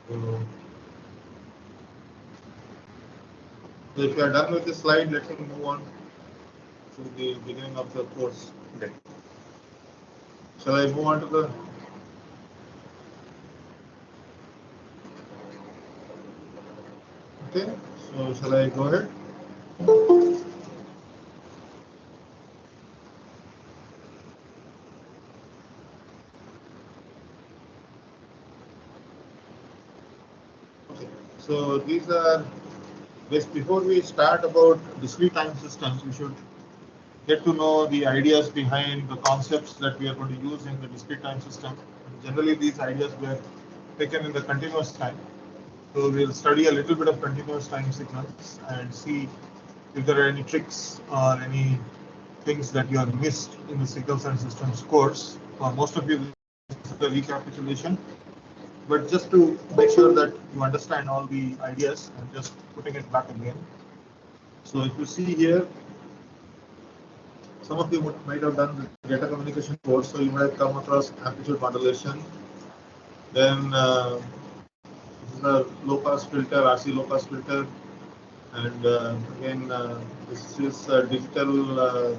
So, if you are done with this slide, let me move on to the beginning of the course today. Shall I move on to the? Okay, so shall I go ahead? Okay, so these are, before we start about discrete time systems, we should get to know the ideas behind the concepts that we are going to use in the discrete time system. Generally, these ideas were taken in the continuous time. So we'll study a little bit of continuous time signals and see if there are any tricks or any things that you have missed in the signals and systems course. For most of you, this is a recapitulation, but just to make sure that you understand all the ideas, I'm just putting it back again. So if you see here, some of you might have done the data communication course, so you might have come across amplitude modulation. Then this is a low-pass filter, RC low-pass filter, and again this is a digital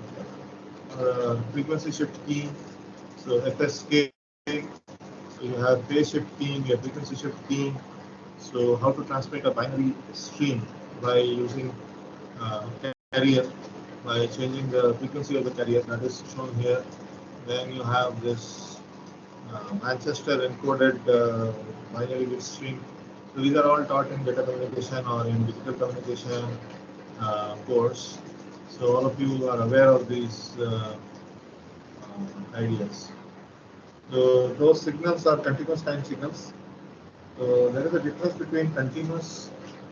frequency shift key. So FSK. So you have phase shift keying, you have frequency shift keying. So how to transmit a binary stream by using carrier, by changing the frequency of the carrier, that is shown here. Then you have this Manchester encoded binary bit stream. So these are all taught in data communication or in digital communication course. So all of you are aware of these ideas. So those signals are continuous time signals. So there is a difference between continuous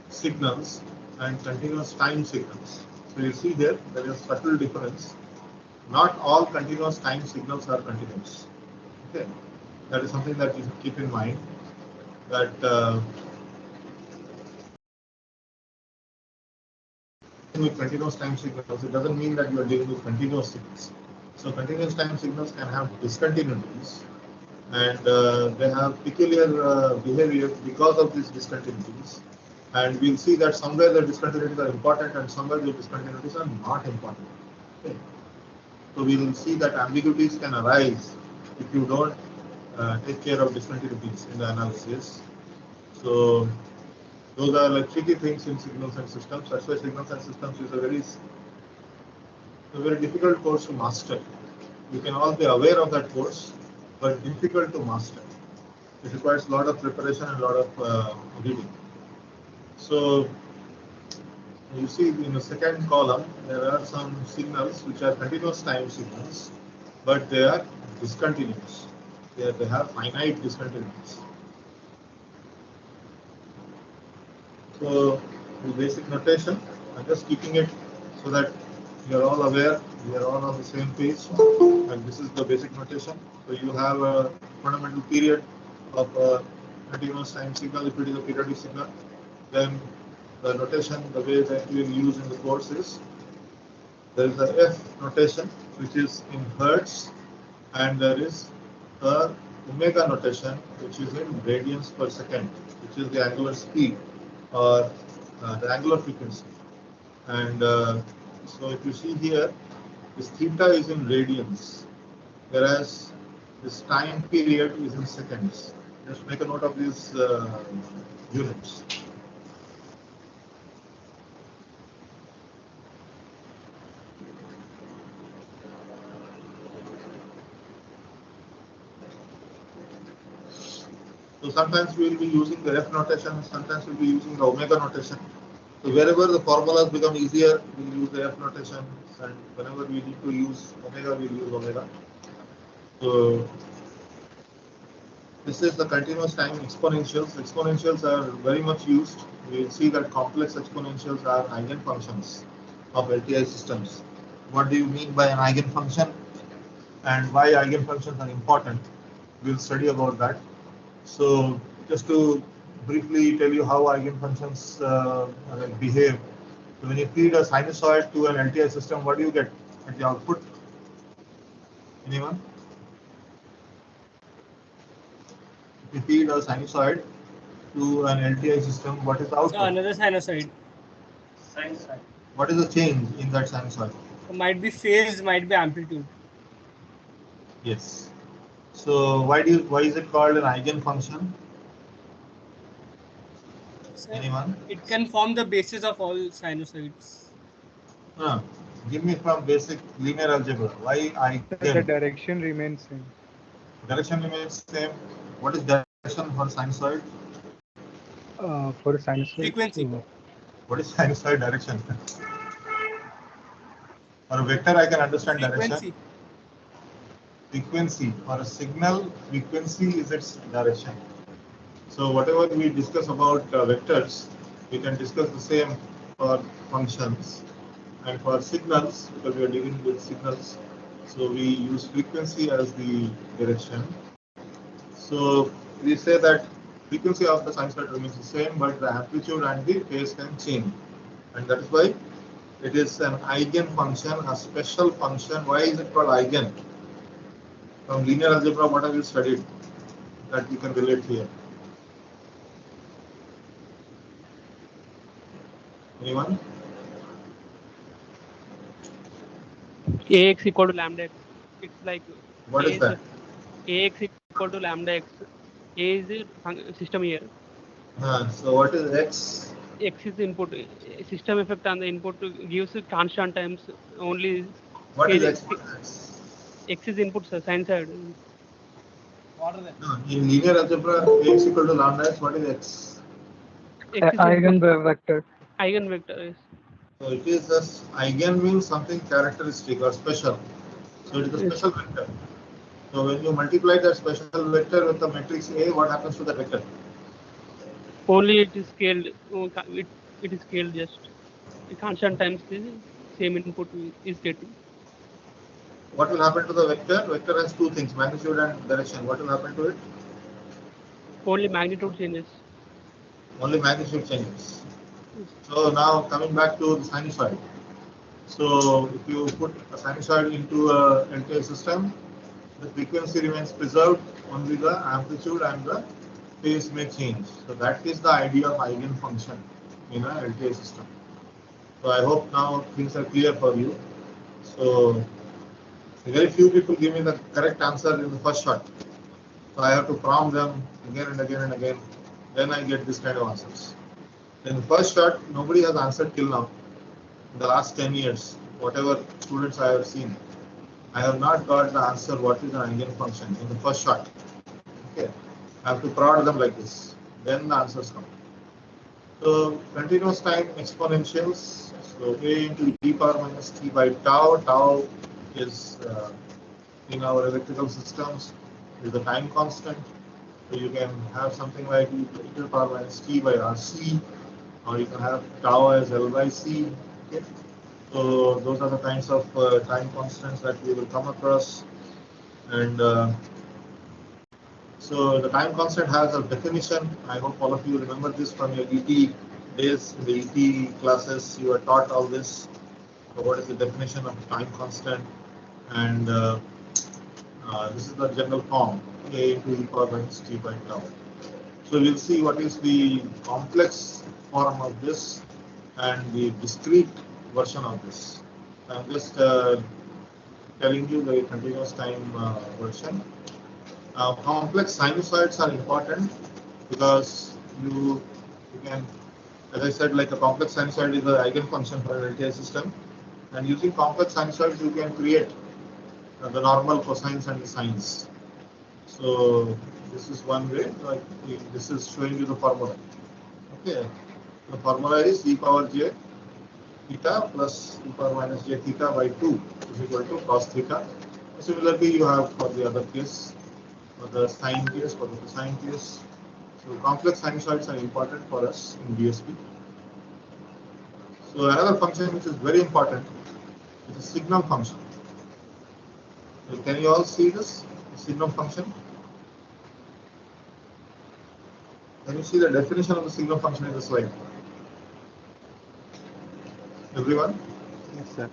signals and continuous time signals. So you see here, there is a subtle difference. Not all continuous time signals are continuous. Okay, that is something that you should keep in mind. That with continuous time signals, it doesn't mean that you are dealing with continuous signals. So continuous time signals can have discontinuities, and they have peculiar behavior because of these discontinuities. And we'll see that somewhere the discontinuities are important and somewhere the discontinuities are not important. Okay. So we will see that ambiguities can arise if you don't take care of discontinuities in the analysis. So those are like tricky things in signals and systems. That's why signals and systems is a very difficult course to master. You can all be aware of that course, but difficult to master. It requires a lot of preparation and a lot of reading. So you see in the second column, there are some signals which are continuous time signals, but they are discontinuous. They have finite discontinuities. So the basic notation, I'm just keeping it so that you are all aware, we are all on the same page, and this is the basic notation. So you have a fundamental period of a continuous time signal. If it is a periodic signal, then the notation, the way that we will use in the course is, there is a F notation which is in hertz, and there is a omega notation which is in radians per second, which is the angular speed or the angular frequency. And so if you see here, this theta is in radians, whereas this time period is in seconds. Just make a note of these units. So sometimes we will be using the F notation, sometimes we will be using the omega notation. So wherever the formulas become easier, we will use the F notation, and whenever we need to use omega, we will use omega. So this is the continuous time exponentials. Exponentials are very much used. We will see that complex exponentials are eigenfunctions of LTI systems. What do you mean by an eigenfunction and why eigenfunctions are important? We will study about that. So just to briefly tell you how eigenfunctions behave. So when you feed a sinusoid to an LTI system, what do you get at the output? Anyone? If you feed a sinusoid to an LTI system, what is the output? Another sinusoid. Sinusoid. What is the change in that sinusoid? Might be phase, might be amplitude. Yes. So why is it called an eigenfunction? Sir, Anyone? it can form the basis of all sinusoids. Give me from basic linear algebra. Why eigen? The direction remains same. Direction remains same. What is direction for sinusoid? For sinusoid. Frequency. What is sinusoid direction? For a vector, I can understand Frequency. direction. Frequency. For a signal, frequency is its direction. So whatever we discuss about vectors, we can discuss the same for functions. And for signals, because we are dealing with signals, so we use frequency as the direction. So we say that frequency of the sinusoid remains the same, but the amplitude and the phase can change. And that is why it is an eigenfunction, a special function. Why is it called eigen? From linear algebra, what have you studied that you can relate here? Anyone? Ax equal to lambda x. It's like What is that? Ax equal to lambda x. A is the system here. So what is x? X is the input. System effect on the input gives constant times only. What is X? x? X is input, sir, sinusoid. No, in linear algebra, x equal to lambda x. What is x? X is Eigenvector. eigenvector. Yes. So it is as eigen means something characteristic or special. So it is a special vector. So when you multiply that special vector with the matrix A, what happens to that vector? Only it is scaled. It is scaled just. Constant times the same input is getting. What will happen to the vector? Vector has two things, magnitude and direction. What will happen to it? Only magnitude changes. Only magnitude changes. So now coming back to the sinusoid. So if you put a sinusoid into a LTI system, the frequency remains preserved, only the amplitude and the phase may change. So that is the idea of eigenfunction in a LTI system. So I hope now things are clear for you. So very few people give me the correct answer in the first shot. So I have to prompt them again and again and again. Then I get this kind of answers. In the first shot, nobody has answered till now. In the last 10 years, whatever students I have seen, I have not got the answer what is an eigenfunction in the first shot. Okay, I have to prod them like this. Then the answers come. So continuous time exponentials. So a into e power minus t by tau. Tau is in our electrical systems is the time constant. So you can have something like e to the power minus t by rc, or you can have tau as L by c. Okay. So those are the kinds of time constants that we will come across. And so the time constant has a definition. I hope all of you remember this from your ET days. In the ET classes, you are taught all this. So what is the definition of time constant? And this is the general form, a into e power minus t by tau. So we'll see what is the complex form of this and the discrete version of this. I'm just telling you the continuous time version. Complex sinusoids are important because you can, as I said, like a complex sinusoid is an eigenfunction for an LTI system, and using complex sinusoids you can create the normal cosines and the sines. So this is one way. Like this is showing you the formula. Okay, the formula is e power j theta plus e power minus j theta by 2 is equal to cos theta. Similarly, you have for the other case, for the sine case, for the cosine case. So complex sinusoids are important for us in DSP. So another function which is very important is the signal function. So can you all see this signal function? Can you see the definition of the signal function in the slide? Everyone? Yes, sir.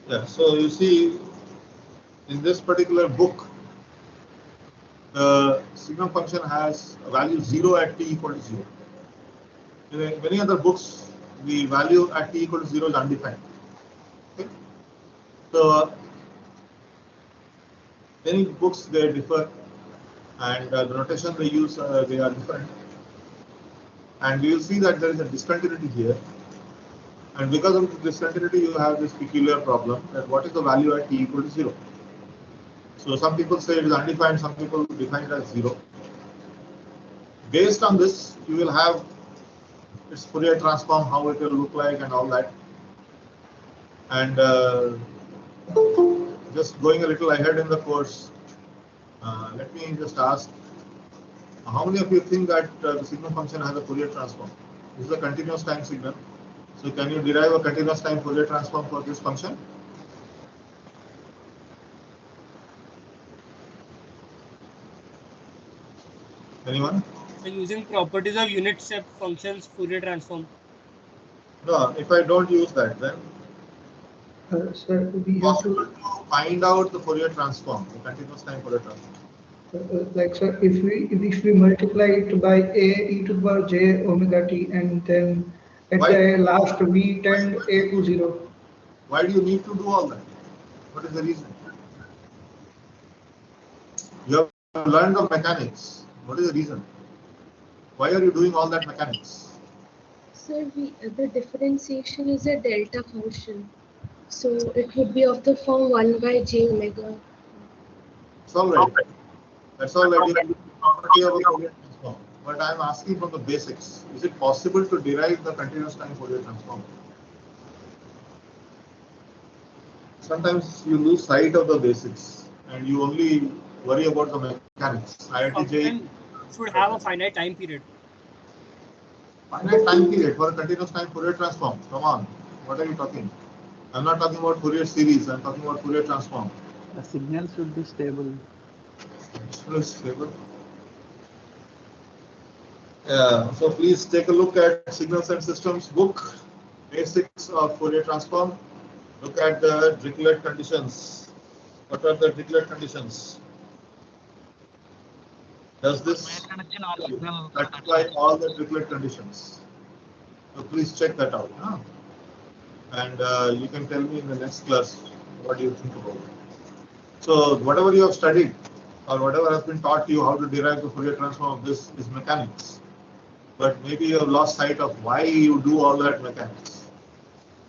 Yeah, so you see in this particular book, the signal function has a value 0 at t equal to 0. In many other books, the value at t equal to 0 is undefined. Okay? So many books they differ, and the notation they use they are different. And you will see that there is a discontinuity here. And because of the discontinuity, you have this peculiar problem that what is the value at t equal to 0? So some people say it is undefined, some people define it as 0. Based on this, you will have its Fourier transform, how it will look like and all that. And just going a little ahead in the course, let me just ask, how many of you think that the signal function has a Fourier transform? This is a continuous time signal. So can you derive a continuous time Fourier transform for this function? Anyone? So using properties of unit step functions Fourier transform. No, if I don't use that, then Sir, we have possible to, to find out the Fourier transform, the continuous time Fourier transform. like, sir, if we multiply it by a e to the power j omega t, and then at Why? the last we tend a to 0. Why do you need to do all that? What is the reason? You have learned of mechanics. What is the reason? Why are you doing all that mechanics? Sir, the differentiation is a delta function. So it would be of the form 1 by j omega. It's all right. That's all right. You can do the property of a Fourier transform. But I am asking from the basics. Is it possible to derive the continuous time Fourier transform? Sometimes you lose sight of the basics and you only worry about the mechanics. IITJ Function should have a finite time period. finite time period for a continuous time Fourier transform. Come on, what are you talking? I'm not talking about Fourier series. I'm talking about Fourier transform. The signal should be stable. Stable. Yeah. So please take a look at Signals and Systems book, basics of Fourier transform. Look at the Dirichlet conditions. What are the Dirichlet conditions? Does this satisfy all the Dirichlet conditions? So please check that out. Huh? And you can tell me in the next class what do you think about it. So whatever you have studied or whatever has been taught you how to derive the Fourier transform of this is mechanics. But maybe you have lost sight of why you do all that mechanics.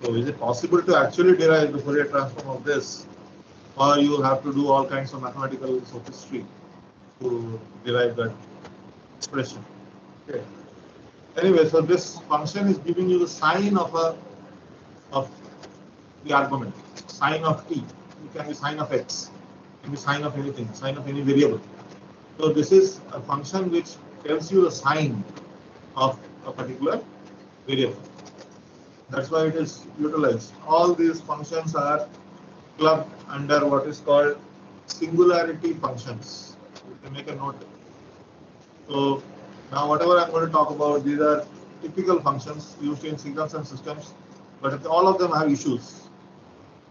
So is it possible to actually derive the Fourier transform of this, or you will have to do all kinds of mathematical sophistry to derive that expression? Okay. Anyway, so this function is giving you the sign of the argument, sign of t. It can be sign of x, it can be sign of anything, sign of any variable. So this is a function which tells you the sign of a particular variable. That's why it is utilized. All these functions are clubbed under what is called singularity functions. You can make a note. So now whatever I'm going to talk about, these are typical functions used in signals and systems, but all of them have issues.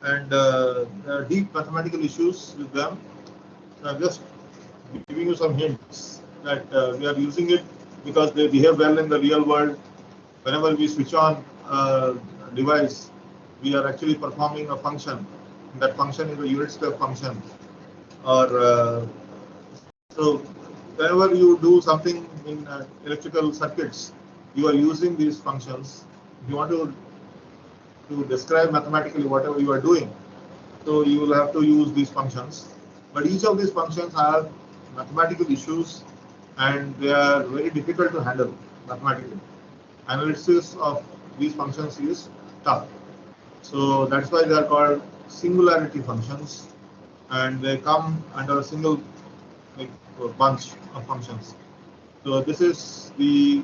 And there are deep mathematical issues with them. So I'm just giving you some hints that we are using it because they behave well in the real world. Whenever we switch on a device, we are actually performing a function. That function is a unit step function. Or so whenever you do something in electrical circuits, you are using these functions. If you want to describe mathematically whatever you are doing, so you will have to use these functions. But each of these functions have mathematical issues and they are very difficult to handle mathematically. Analysis of these functions is tough. So that's why they are called singularity functions, and they come under a single bunch of functions. So this is the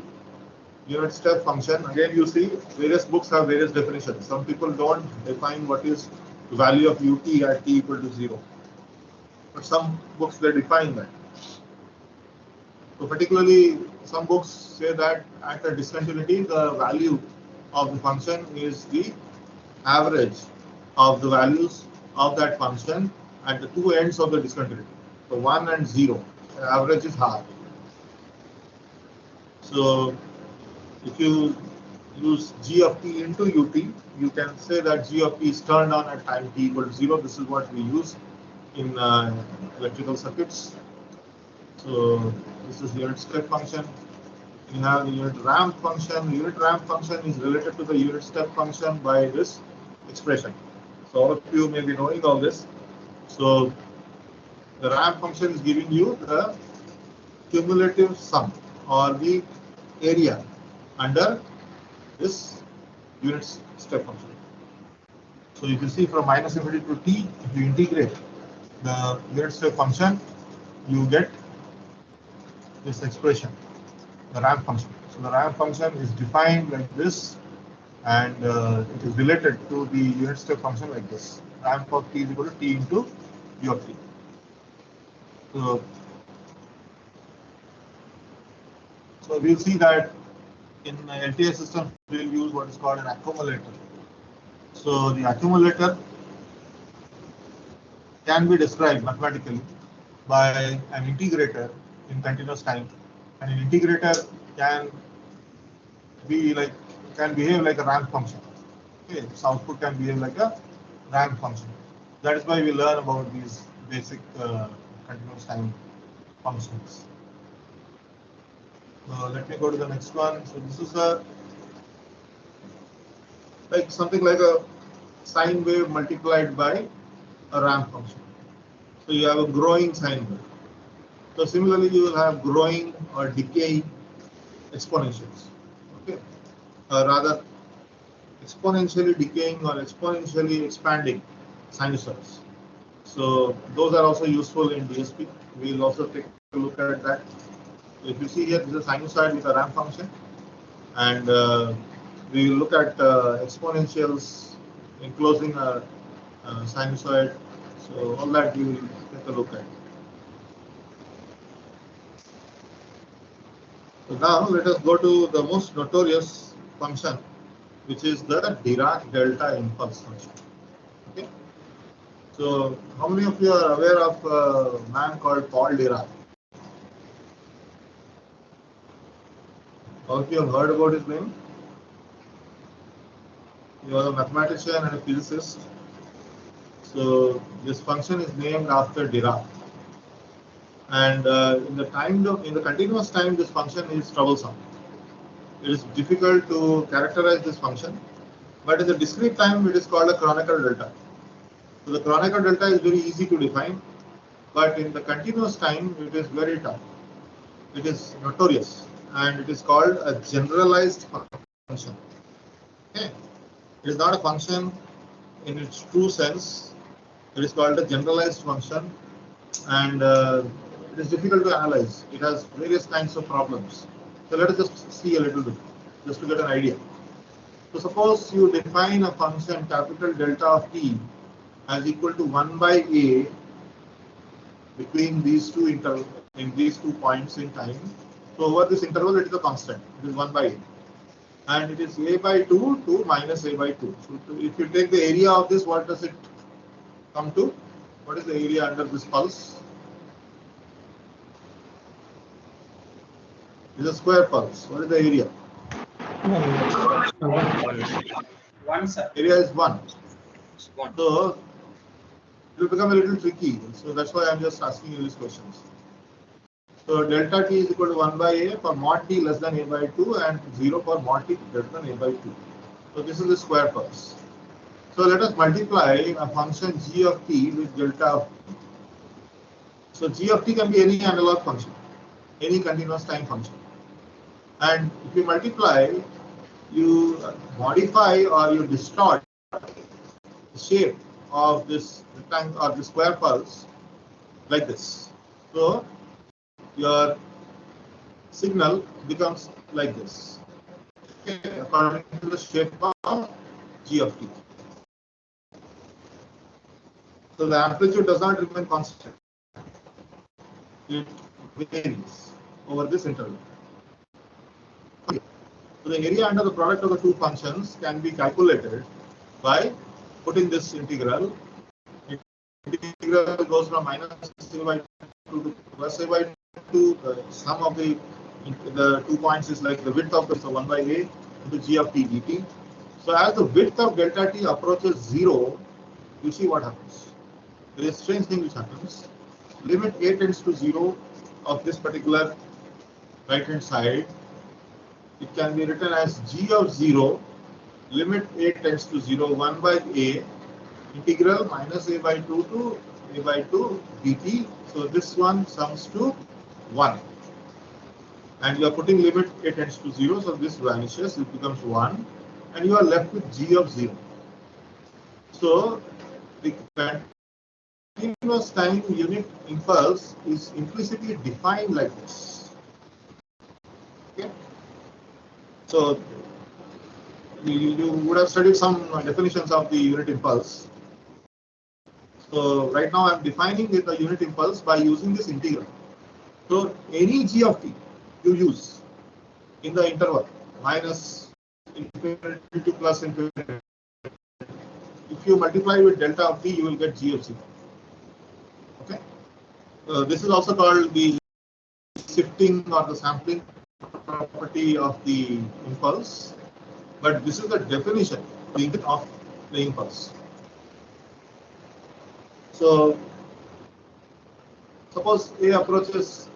unit step function. Again, you see various books have various definitions. Some people don't define what is the value of ut at t equal to 0. But some books they define that. So particularly some books say that at a discontinuity the value of the function is the average of the values of that function at the two ends of the discontinuity. So 1 and 0. average is high. So if you use g of t into ut, you can say that g of t is turned on at time t equal to 0. This is what we use in electrical circuits. So this is the unit step function. You have the unit ramp function. The unit ramp function is related to the unit step function by this expression. So all of you may be knowing all this. So the ramp function is giving you the cumulative sum or the area under this unit step function. So you can see from minus infinity to t, if you integrate the unit step function, you get this expression, the ramp function. So the ramp function is defined like this, and it is related to the unit step function like this. Ramp of t is equal to t into u of t. So we'll see that in LTI system we'll use what is called an accumulator. So the accumulator can be described mathematically by an integrator in continuous time, and an integrator can behave like a ramp function. Okay, its output can behave like a ramp function. That is why we learn about these basic continuous time functions. Let me go to the next one. So this is something like a sine wave multiplied by a ramp function. So you have a growing sine wave. So similarly, you will have growing or decaying exponentials. Okay, rather exponentially decaying or exponentially expanding sinusoids. So those are also useful in DSP. We will also take a look at that. If you see here, this is a sinusoid with a ramp function, and we will look at exponentials enclosing a sinusoid. So all that we will take a look at. So now let us go to the most notorious function, which is the Dirac delta impulse function. Okay. So how many of you are aware of a man called Paul Dirac? All of you have heard about his name? He was a mathematician and a physicist. So this function is named after Dirac. And in the continuous time, this function is troublesome. It is difficult to characterize this function, but in the discrete time, it is called a Kronecker delta. So the Kronecker delta is very easy to define, but in the continuous time, it is very tough. It is notorious, and it is called a generalized function. Okay. It is not a function in its true sense. It is called a generalized function, and it is difficult to analyze. It has various kinds of problems. So let us just see a little bit, just to get an idea. So suppose you define a function capital delta of t as equal to 1 by a between these two points in time. So over this interval, it is a constant. It is 1 by a. And it is a by 2 to minus a by 2. So if you take the area of this, what does it come to? What is the area under this pulse? It is a square pulse. What is the area? 1, sir. Area is 1. 1. So it will become a little tricky. So that's why I'm just asking you these questions. So delta t is equal to 1 by a for mod t less than a by 2 and 0 for mod t greater than a by 2. So this is the square pulse. So let us multiply a function g of t with delta of t. So g of t can be any analog function, any continuous time function. And if you multiply, you modify or you distort the shape of this rectangle or the square pulse like this. So your signal becomes like this, okay, according to the shape of g of t. So the amplitude does not remain constant. It varies over this interval. Okay. So the area under the product of the two functions can be calculated by putting this integral. Integral goes from minus a by 2 to plus a by to sum of the 2 points is like the width of the 1 by a into g of t dt. So as the width of delta t approaches 0, you see what happens. There is a strange thing which happens. Limit a tends to 0 of this particular right hand side. It can be written as g of 0, limit a tends to 0, 1 by a, integral minus a by 2 to a by 2 dt. So this one sums to 1. And you are putting limit a tends to 0, so this vanishes, it becomes 1, and you are left with g of 0. So the continuous time unit impulse is implicitly defined like this. Okay. So you would have studied some definitions of the unit impulse. So right now I am defining the unit impulse by using this integral. So any g of t you use in the interval minus infinity to plus infinity, if you multiply with delta of t, you will get g of 0. Okay. This is also called the shifting or the sampling property of the impulse, but this is the definition of the impulse. So suppose a approaches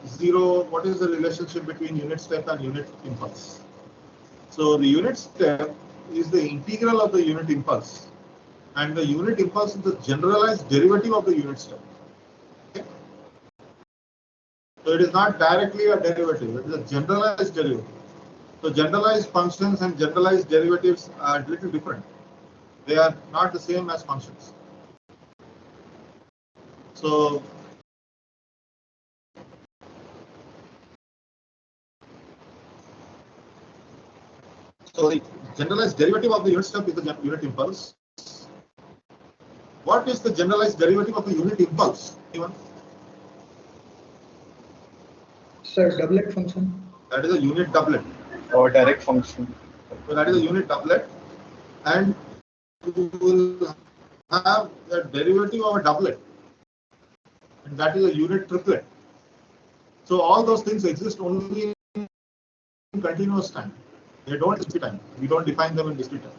0, what is the relationship between unit step and unit impulse? So the unit step is the integral of the unit impulse, and the unit impulse is the generalized derivative of the unit step. Okay? So it is not directly a derivative, it is a generalized derivative. So generalized functions and generalized derivatives are a little different. They are not the same as functions. So the generalized derivative of the unit step is the unit impulse. What is the generalized derivative of the unit impulse? Anyone? Sir, doublet function. That is a unit doublet. Or direct function. So that is a unit doublet, and you will have the derivative of a doublet, and that is a unit triplet. So all those things exist only in continuous time. They don't in discrete time. We don't define them in discrete time.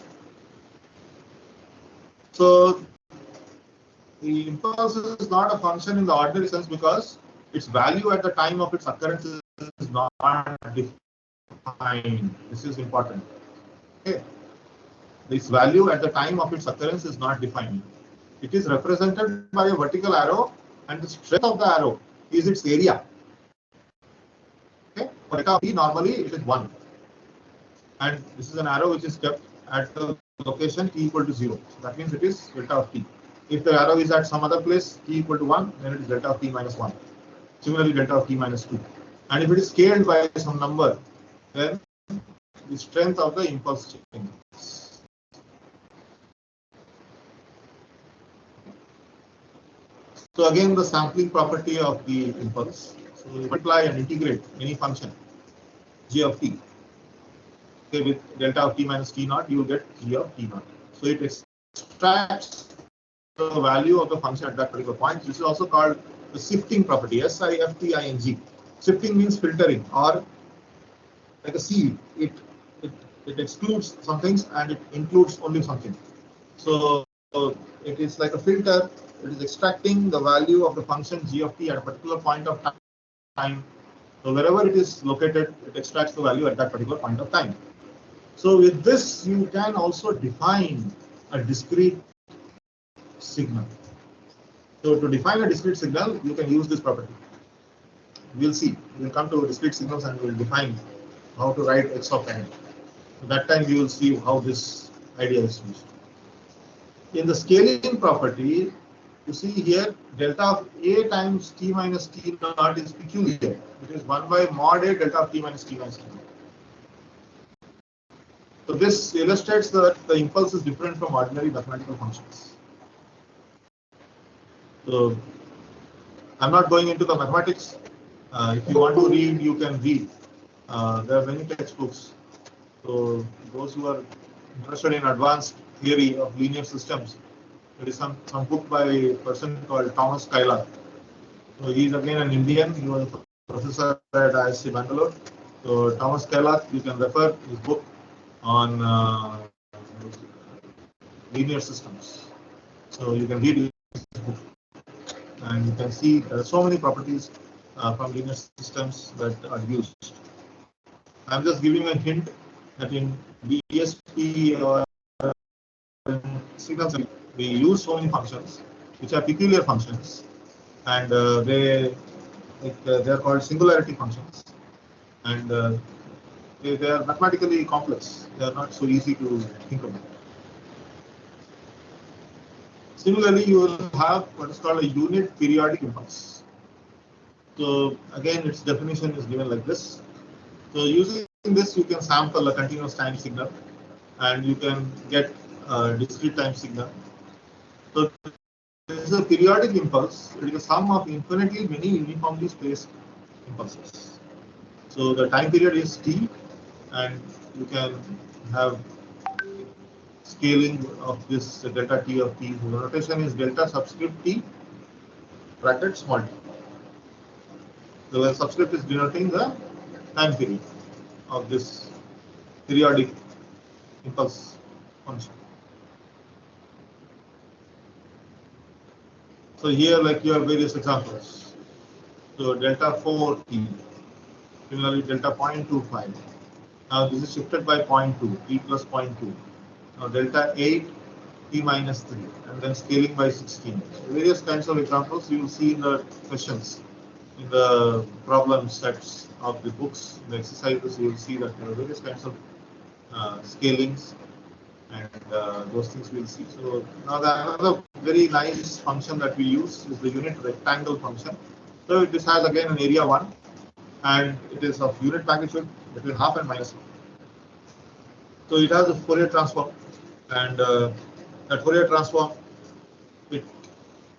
So the impulse is not a function in the ordinary sense because its value at the time of its occurrence is not defined. This is important. Okay. This value at the time of its occurrence is not defined. It is represented by a vertical arrow, and the strength of the arrow is its area. Okay. For delta t, normally it is 1. And this is an arrow which is kept at the location t equal to 0. So that means it is delta of t. If the arrow is at some other place t equal to 1, then it is delta of t minus 1. Similarly, delta of t minus 2. And if it is scaled by some number, then the strength of the impulse changes. So again, the sampling property of the impulse. So you multiply and integrate any function g of t. Okay, with delta of t minus t naught, you will get g of t naught. So it extracts the value of the function at that particular point. This is also called the shifting property, S-I-F-T-I-N-G. Shifting means filtering, or like a sieve. It excludes some things and it includes only something. So it is like a filter. It is extracting the value of the function g of t at a particular point of time. So wherever it is located, it extracts the value at that particular point of time. So with this, you can also define a discrete signal. So to define a discrete signal, you can use this property. We'll see. We'll come to discrete signals and we'll define how to write x of n. So that time you will see how this idea is used. In the scaling property, you see here delta of a times t minus t naught is peculiar. It is 1 by mod a delta of t minus t minus t naught. So this illustrates that the impulse is different from ordinary mathematical functions. So I'm not going into the mathematics. If you want to read, you can read. There are many textbooks. So those who are interested in advanced theory of linear systems, there is some book by a person called Thomas Taylor. So he is again an Indian. He was professor at ISC Bangalore. So Thomas Kailath, you can refer his book on linear systems. So you can read his book, and you can see there are so many properties from linear systems that are used. I'm just giving a hint that in DSP or signals we use so many functions which are peculiar functions, and they are called singularity functions, and they are mathematically complex. They are not so easy to think about. Similarly, you will have what is called a unit periodic impulse. So again, its definition is given like this. So using this, you can sample a continuous time signal, and you can get a discrete time signal. So this is a periodic impulse. It is the sum of infinitely many uniformly spaced impulses. So the time period is t, and you can have scaling of this delta t of t. The notation is delta subscript t bracket small t. So the subscript is denoting the time period of this periodic impulse function. So here, like, you have various examples. So delta 4t, similarly delta 0.25. Now this is shifted by 0.2, t plus 0.2. Now delta 8, t minus 3, and then scaling by 16. So various kinds of examples you will see in the questions, in the problem sets of the books, in the exercises. You will see that there are various kinds of scalings, and those things we'll see. So now another very nice function that we use is the unit rectangle function. So this has again an area 1, and it is of unit magnitude between half and minus 1. So it has a Fourier transform, and that Fourier transform, it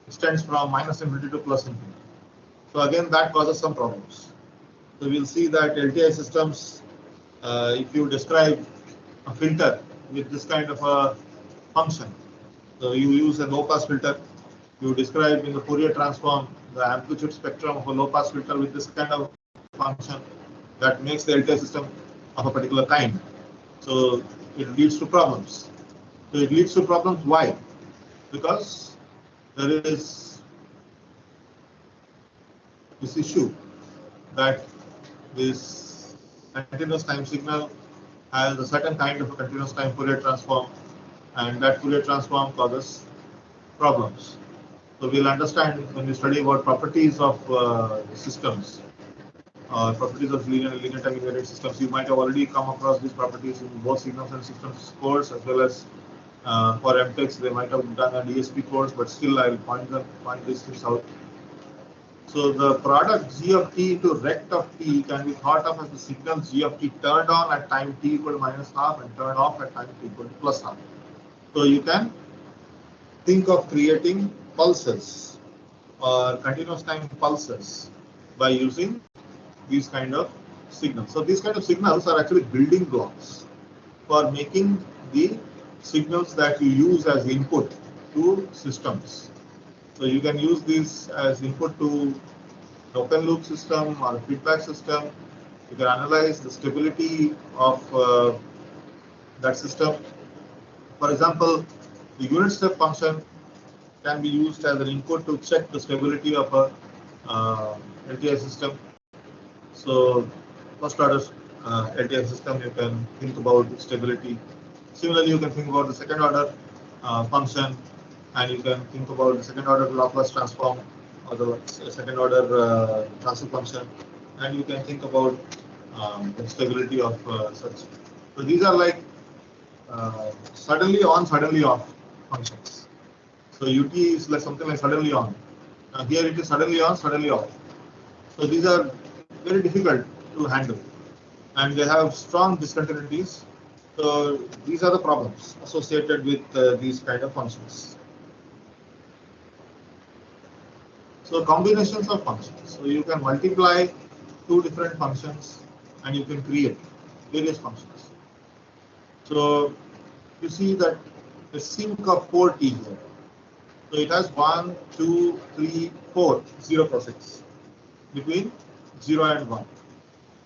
extends from minus infinity to plus infinity. So again, that causes some problems. So we'll see that LTI systems, if you describe a filter with this kind of a function, so you use a low-pass filter, you describe in the Fourier transform the amplitude spectrum of a low-pass filter with this kind of function, that makes the LTI system of a particular kind. So it leads to problems. So it leads to problems. Why? Because there is this issue that this continuous time signal has a certain kind of a continuous time Fourier transform, and that Fourier transform causes problems. So we'll understand when we study about properties of systems, properties of linear time invariant systems. You might have already come across these properties in both signals and systems course, as well as for MTechs they might have done a DSP course, but still I'll point these things out. So the product g of t into rect of t can be thought of as the signal g of t turned on at time t equal to minus half and turned off at time t equal to plus half. So you can think of creating pulses or continuous time pulses by using these kind of signals. So these kind of signals are actually building blocks for making the signals that you use as input to systems. So you can use these as input to an open loop system or a feedback system. You can analyze the stability of that system. For example, the unit step function can be used as an input to check the stability of a LTI system. So first order LTI system, you can think about stability. Similarly, you can think about the second order function, and you can think about the second order Laplace transform or the second order transfer function, and you can think about the stability of such. So these are like suddenly on, suddenly off functions. So UT is like something like suddenly on. Here it is suddenly on, suddenly off. So these are very difficult to handle, and they have strong discontinuities. So these are the problems associated with these kind of functions. So combinations of functions. So you can multiply two different functions and you can create various functions. So you see that the sink of 4t here. So it has 1, 2, 3, 4 0 crossings between 0 and 1.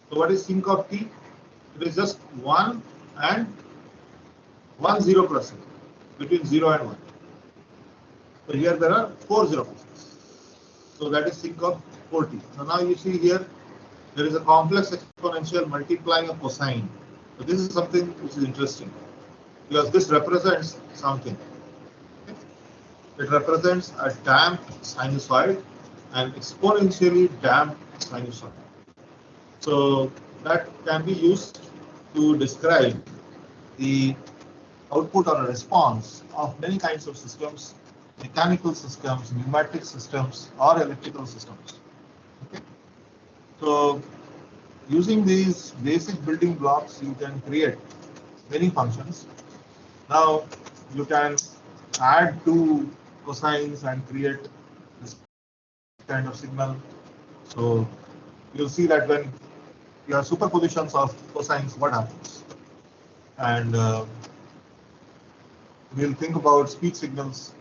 So what is sinc of t? It is just 1 and 1 0 percent between 0 and 1. So here there are 4 0 percent. So that is sinc of 4t. So now you see here there is a complex exponential multiplying a cosine. So this is something which is interesting because this represents something. It represents a damped sinusoid and exponentially damped sinusoid. So that can be used to describe the output or a response of many kinds of systems, mechanical systems, pneumatic systems, or electrical systems. Okay. So using these basic building blocks, you can create many functions. Now you can add two cosines and create this kind of signal. So you'll see that when you have superpositions of cosines, what happens? And we'll think about speech signals,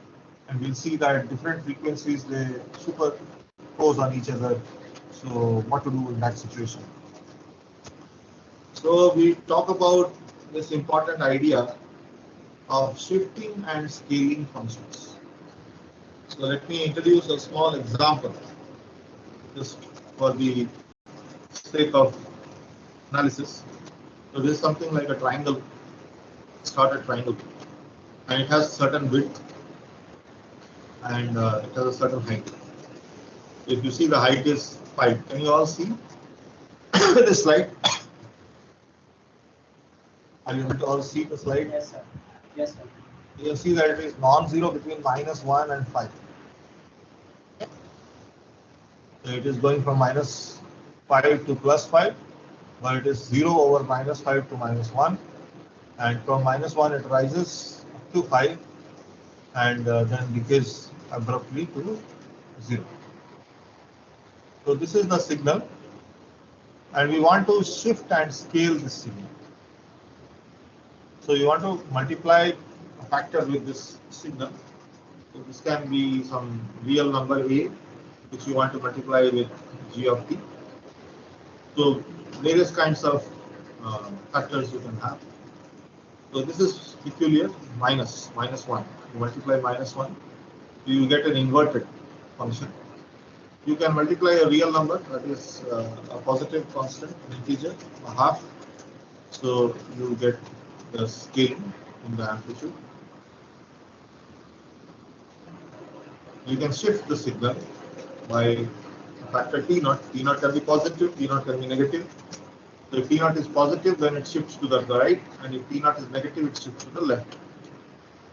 and we'll see that different frequencies, they superpose on each other. So what to do in that situation? So we talk about this important idea of shifting and scaling functions. So let me introduce a small example just for the sake of analysis. So this is something like a triangle, started triangle, and it has certain width and it has a certain height. If you see, the height is 5. Can you all see this slide? Are you able to all see the slide? Yes, sir. Yes, sir. You see that it is non-zero between -1 and 5. So it is going from -5 to +5, but it is 0 over -5 to -1, and from -1 it rises up to 5 and then decays abruptly to 0. So this is the signal, and we want to shift and scale this signal. So you want to multiply a factor with this signal. So this can be some real number a, which you want to multiply with g of t. So various kinds of factors you can have. So this is peculiar, minus 1. You multiply -1, you get an inverted function. You can multiply a real number, that is a positive constant, an integer, a half. So you get the scaling in the amplitude. You can shift the signal by a factor t0. T0 can be positive, T0 can be negative. So if T0 is positive, then it shifts to the right, and if T0 is negative, it shifts to the left.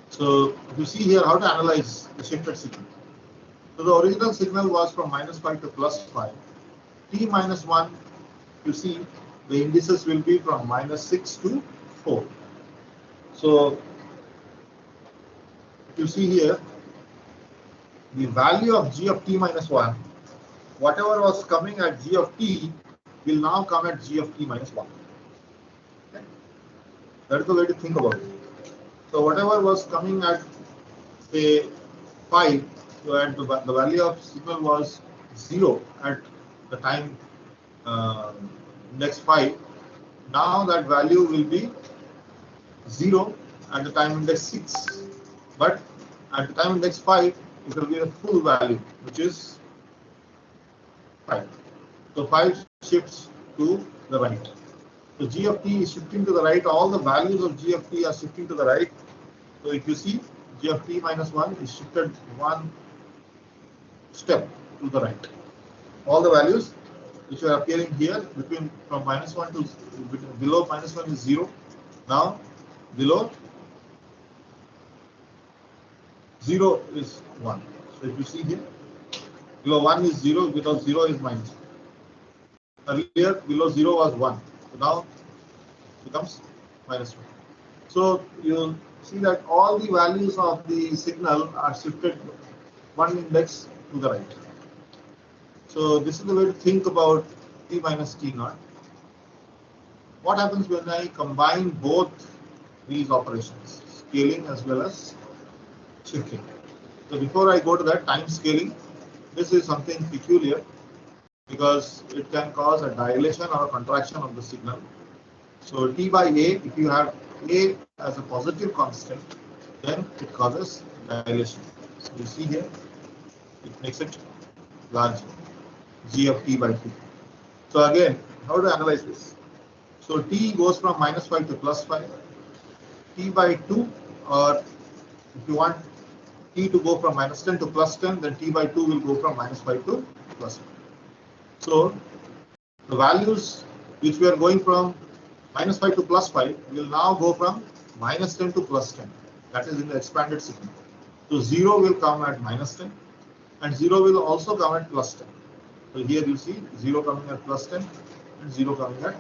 So you see here how to analyze the shifted signal. So the original signal was from -5 to +5. T minus 1, you see the indices will be from -6 to 4. So you see here the value of g of t minus 1, whatever was coming at g of t will now come at g of t minus 1. Okay. That is the way to think about it. So whatever was coming at, say, 5, and the value of signal was 0 at the time index 5, now that value will be 0 at the time index 6, but at the time index 5 it will be a full value, which is 5. So 5 shifts to the right. So g of t is shifting to the right. All the values of g of t are shifting to the right. So if you see, g of t minus 1 is shifted one step to the right. All the values which are appearing here between from -1 to below -1 is 0. Now below 0 is 1. So if you see here, below 1 is 0, because 0 is -1. Earlier below 0 was 1. So now it becomes -1. So you see that all the values of the signal are shifted one index to the right. So this is the way to think about t minus t0. What happens when I combine both these operations, scaling as well as shifting? So before I go to that time scaling, this is something peculiar. because it can cause a dilation or a contraction of the signal. So T by A, if you have A as a positive constant, then it causes dilation. So you see here, it makes it larger, G of T by 2. So again, how to analyze this? So T goes from -5 to +5, T by 2, or if you want T to go from -10 to +10, then T by 2 will go from -5 to +5. So the values which we are going from -5 to +5 will now go from -10 to +10. That is in the expanded signal. So 0 will come at -10 and 0 will also come at +10. So here you see 0 coming at +10 and 0 coming at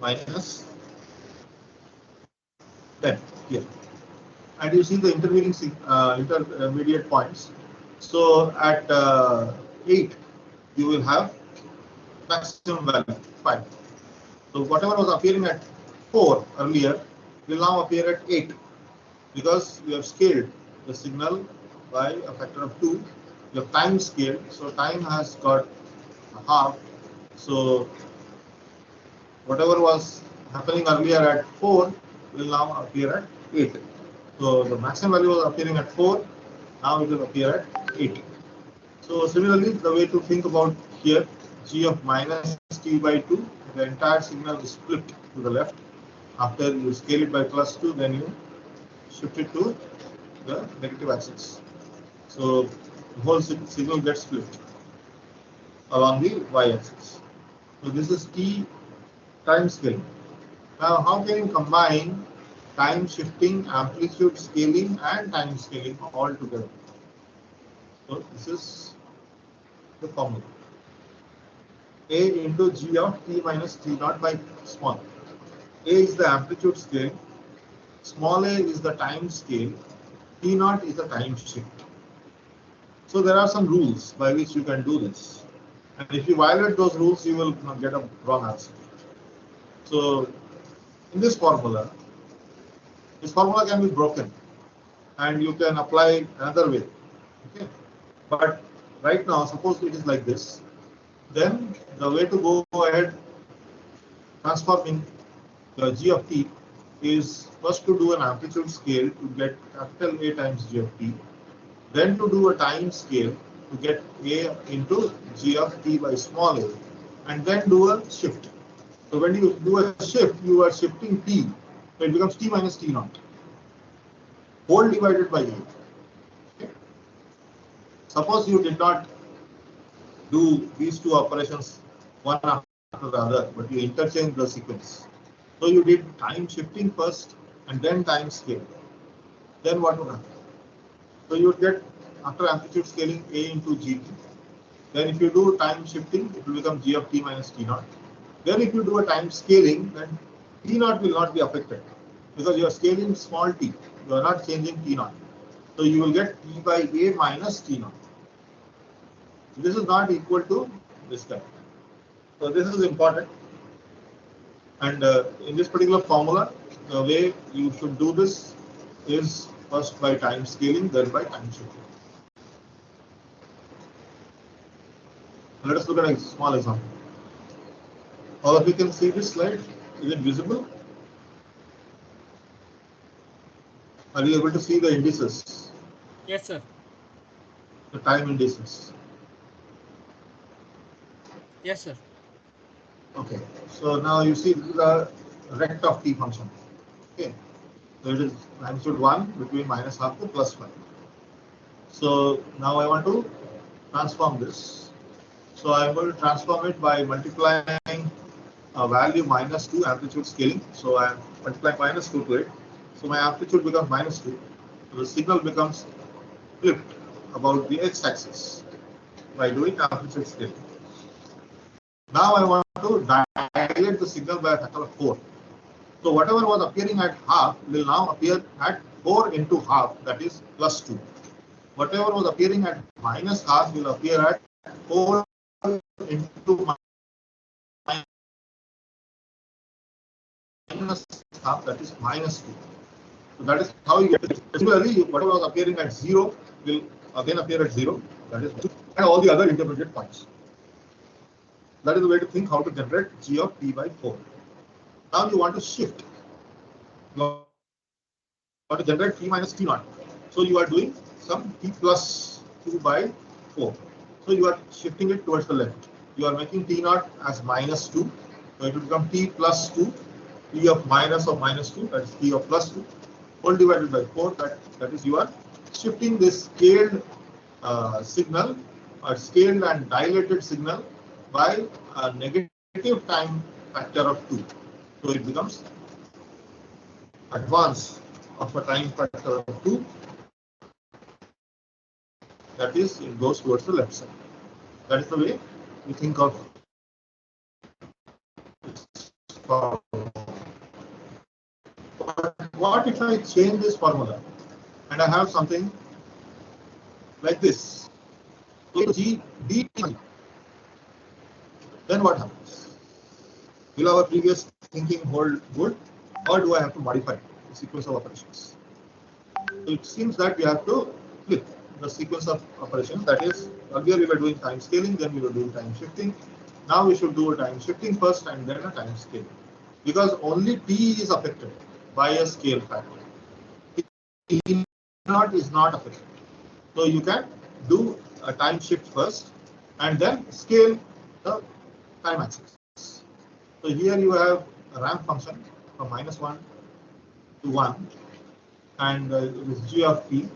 -10 here. And you see the intermediate points. So at 8, you will have maximum value 5. So whatever was appearing at 4 earlier will now appear at 8 because we have scaled the signal by a factor of 2. You have time scaled, so time has got a half. So whatever was happening earlier at 4 will now appear at 8. So the maximum value was appearing at 4, now it will appear at 8. So similarly, the way to think about here, G of -T by 2, the entire signal is flipped to the left. After you scale it by +2, then you shift it to the negative axis. So the whole signal gets flipped along the y-axis. So this is T time scaling. Now, how can you combine time shifting, amplitude scaling, and time scaling all together? So this is the formula. A into G of T minus T naught by small. A is the amplitude scale, small a is the time scale, T naught is the time shift. So there are some rules by which you can do this. And if you violate those rules, you will get a wrong answer. So in this formula can be broken and you can apply another way. Okay. But right now, suppose it is like this. Then the way to go ahead transforming the G of T is first to do an amplitude scale to get capital A times G of T, then to do a time scale to get A into G of T by small a, and then do a shift. So when you do a shift, you are shifting T, so it becomes T minus T naught, whole divided by A. Okay. Suppose you did not do these two operations one after the other, but you interchange the sequence. So you did time shifting first and then time scale. Then what would happen? So you would get, after amplitude scaling, A into GT. Then if you do time shifting, it will become G of T minus T naught. Then if you do a time scaling, then T naught will not be affected because you are scaling small t. You are not changing T naught. So you will get T by A minus T naught. So this is not equal to this guy. So this is important. And in this particular formula, the way you should do this is first by time scaling, then by time shifting. Let us look at a small example. All of you can see this slide. Is it visible? Are you able to see the indices? Yes, sir. The time indices. Yes, sir. Okay. So now you see the rect of t function. Okay. So it is magnitude 1 between -half to +5. So now I want to transform this. So I am going to transform it by multiplying a value -2 amplitude scaling. So I am multiplying -2 to it. So my amplitude becomes -2. So the signal becomes flipped about the x-axis by doing amplitude scaling. Now I want to dilate the signal by a factor of 4. So whatever was appearing at half will now appear at 4 into half, that is +2. Whatever was appearing at -half will appear at 4 into -half, that is -2. So that is how you get it. Similarly, whatever was appearing at 0 will again appear at 0, that is, and all the other intermediate points. That is the way to think how to generate g of t by 4. Now you want to shift. You want to generate t minus t naught. So you are doing some t plus 2 by 4. So you are shifting it towards the left. You are making t naught as minus 2. So it will become t plus 2, t of minus 2, that is t of plus 2, whole divided by 4. That is, you are shifting this scaled signal, or scaled and dilated signal, by a negative time factor of 2. So it becomes advance of a time factor of 2. That is, it goes towards the left side. That is the way we think of formula. What if I change this formula and I have something like this? G dt. Then what happens? Will our previous thinking hold good, or do I have to modify the sequence of operations? So it seems that we have to flip the sequence of operations. That is, earlier we were doing time scaling, then we were doing time shifting. Now we should do a time shifting first and then a time scaling, because only t is affected by a scale factor. T naught is not affected. So you can do a time shift first and then scale the time axis. So here you have a ramp function from -1 to 1, and it is g of t.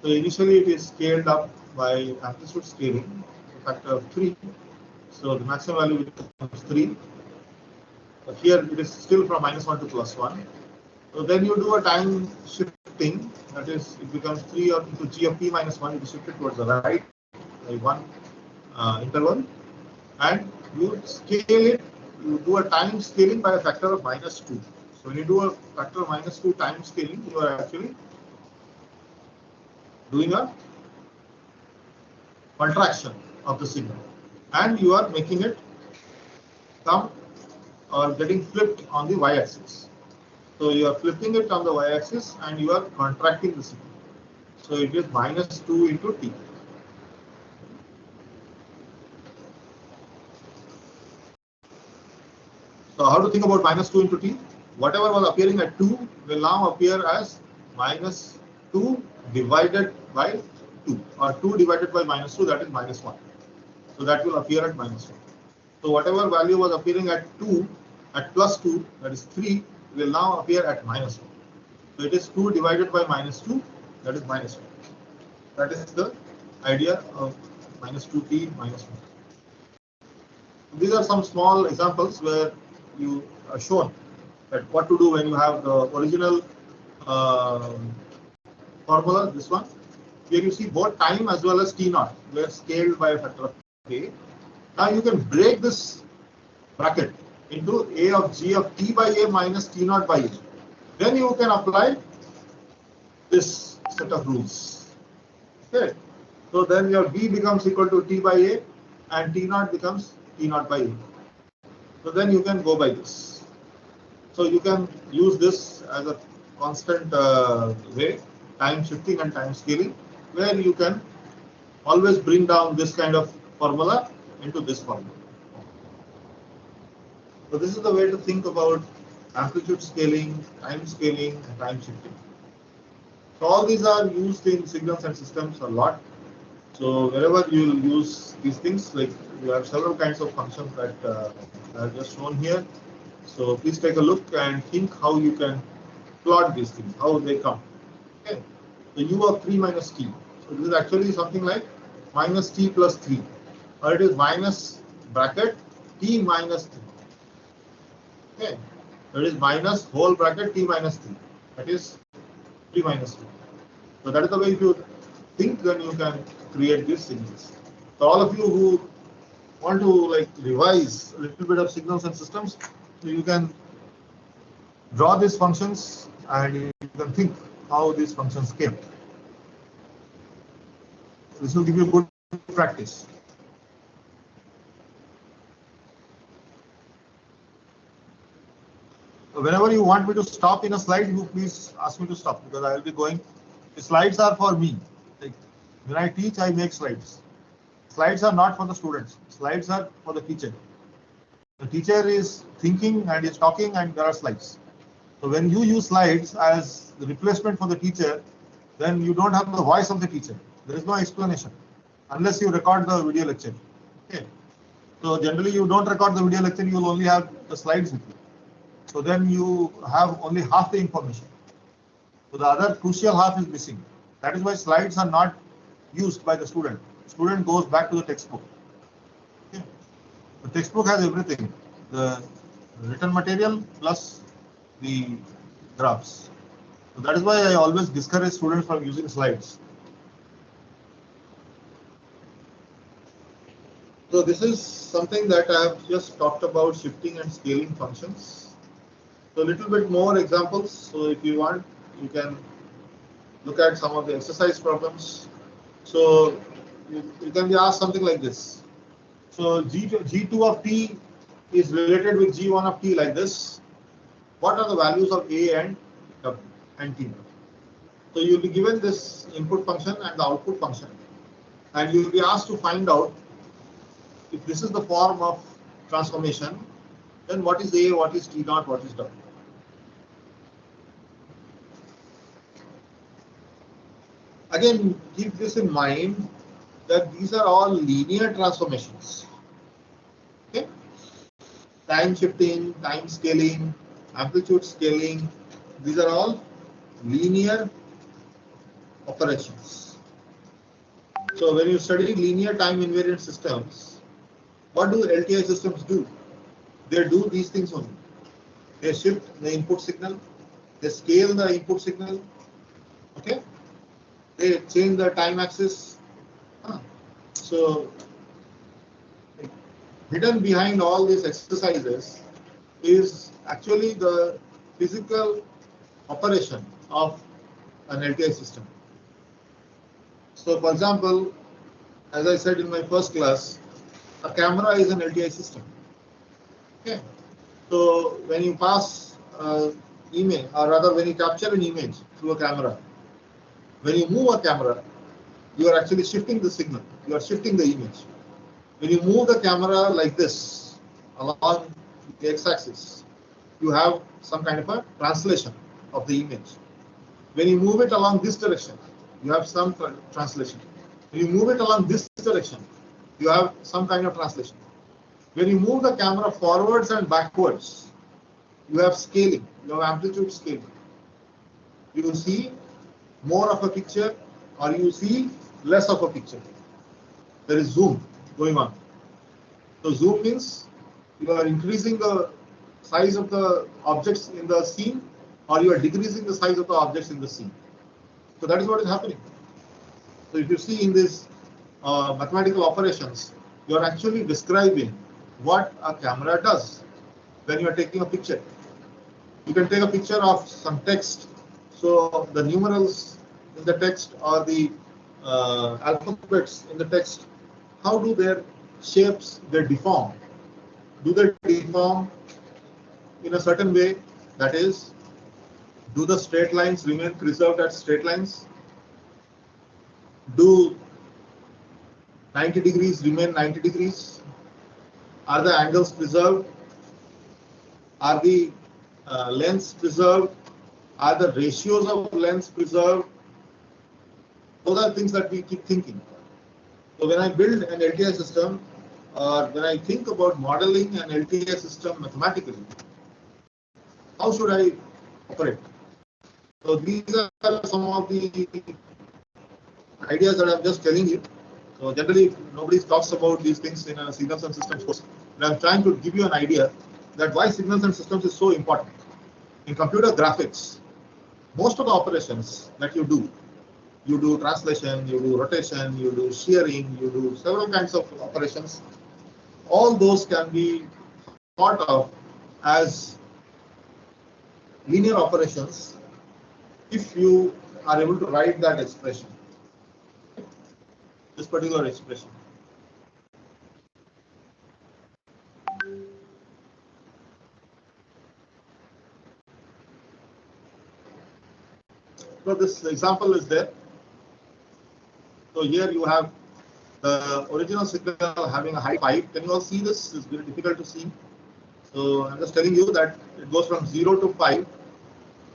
So initially it is scaled up by amplitude scaling, a factor of 3. So the maximum value becomes 3. But here it is still from -1 to +1. So then you do a time shifting, that is, it becomes 3 into g of t minus 1. It is shifted towards the right by 1 interval, and you scale it. You do a time scaling by a factor of -2. So when you do a factor of -2 time scaling, you are actually doing a contraction of the signal, and you are making it come or getting flipped on the y-axis. So you are flipping it on the y-axis and you are contracting the signal. So it is -2 into t. So how to think about -2 into t? Whatever was appearing at 2 will now appear as -2 divided by 2, or 2 divided by -2, that is -1. So that will appear at -1. So whatever value was appearing at 2, at +2, that is 3, will now appear at -1. So it is 2 divided by -2, that is -1. That is the idea of -2t -1. These are some small examples where you are shown that what to do when you have the original formula, this one. Here you see both time as well as t naught were scaled by a factor of a. Now you can break this bracket into a of g of t by a minus t naught by a. Then you can apply this set of rules. Okay. So then your b becomes equal to t by a and t naught becomes t naught by a. So then you can go by this. So you can use this as a constant way, time shifting and time scaling, where you can always bring down this kind of formula into this formula. So this is the way to think about amplitude scaling, time scaling, and time shifting. So all these are used in signals and systems a lot. So wherever you will use these things, like you have several kinds of functions that are just shown here. So please take a look and think how you can plot these things, how they come. Okay. So u of 3 minus t. So this is actually something like minus t plus 3, or it is minus bracket t minus 3. Okay. So it is minus whole bracket t minus 3. That is 3 minus 2. So that is the way if you think, then you can create these signals. So all of you who want to like revise a little bit of signals and systems, so you can draw these functions and you can think how these functions came. This will give you good practice. So whenever you want me to stop in a slide, you please ask me to stop, because I will be going. The slides are for me. Like when I teach, I make slides. Slides are not for the students. Slides are for the teacher. The teacher is thinking and is talking, and there are slides. So when you use slides as the replacement for the teacher, then you don't have the voice of the teacher. There is no explanation unless you record the video lecture. Okay. So generally you don't record the video lecture, you will only have the slides with you. So then you have only half the information. So the other crucial half is missing. That is why slides are not used by the student. Student goes back to the textbook. Okay. The textbook has everything. The written material plus the graphs. So that is why I always discourage students from using slides. So this is something that I have just talked about, shifting and scaling functions. So a little bit more examples. So if you want, you can look at some of the exercise problems. So you can be asked something like this. So G2 of t is related with G1 of t like this. What are the values of A and W and T? So you will be given this input function and the output function, and you will be asked to find out if this is the form of transformation, then what is A, what is T naught, what is W. Again, keep this in mind that these are all linear transformations. Okay? Time shifting, time scaling, amplitude scaling, these are all linear operations. So when you study linear time invariant systems, what do LTI systems do? They do these things only. They shift the input signal, they scale the input signal, okay? They change the time axis. So hidden behind all these exercises is actually the physical operation of an LTI system. So for example, as I said in my first class, a camera is an LTI system. Okay. So when you pass image, or rather when you capture an image through a camera, when you move a camera, you are actually shifting the signal. You are shifting the image. When you move the camera like this along the x-axis, you have some kind of a translation of the image. When you move it along this direction, you have some translation. When you move it along this direction, you have some kind of translation. When you move the camera forwards and backwards, you have scaling, you have amplitude scaling. You see more of a picture or you see less of a picture. There is zoom going on. So zoom means you are increasing the size of the objects in the scene or you are decreasing the size of the objects in the scene. So that is what is happening. So if you see in these mathematical operations, you are actually describing what a camera does when you are taking a picture. You can take a picture of some text. So the numerals in the text or the alphabets in the text, how do their shapes they deform? Do they deform in a certain way? That is, do the straight lines remain preserved as straight lines? Do 90 degrees remain 90 degrees? Are the angles preserved? Are the lengths preserved? Are the ratios of lengths preserved? Those are things that we keep thinking. So when I build an LTI system, or when I think about modeling an LTI system mathematically, how should I operate? So these are some of the ideas that I'm just telling you. So generally, nobody talks about these things in a signals and systems course. But I'm trying to give you an idea that why signals and systems is so important. In computer graphics, most of the operations that you do translation, you do rotation, you do shearing, you do several kinds of operations. All those can be thought of as linear operations if you are able to write that expression, this particular expression. So this example is there. So here you have the original signal having a height 5. Can you all see this? It's very difficult to see. So I'm just telling you that it goes from 0 to 5.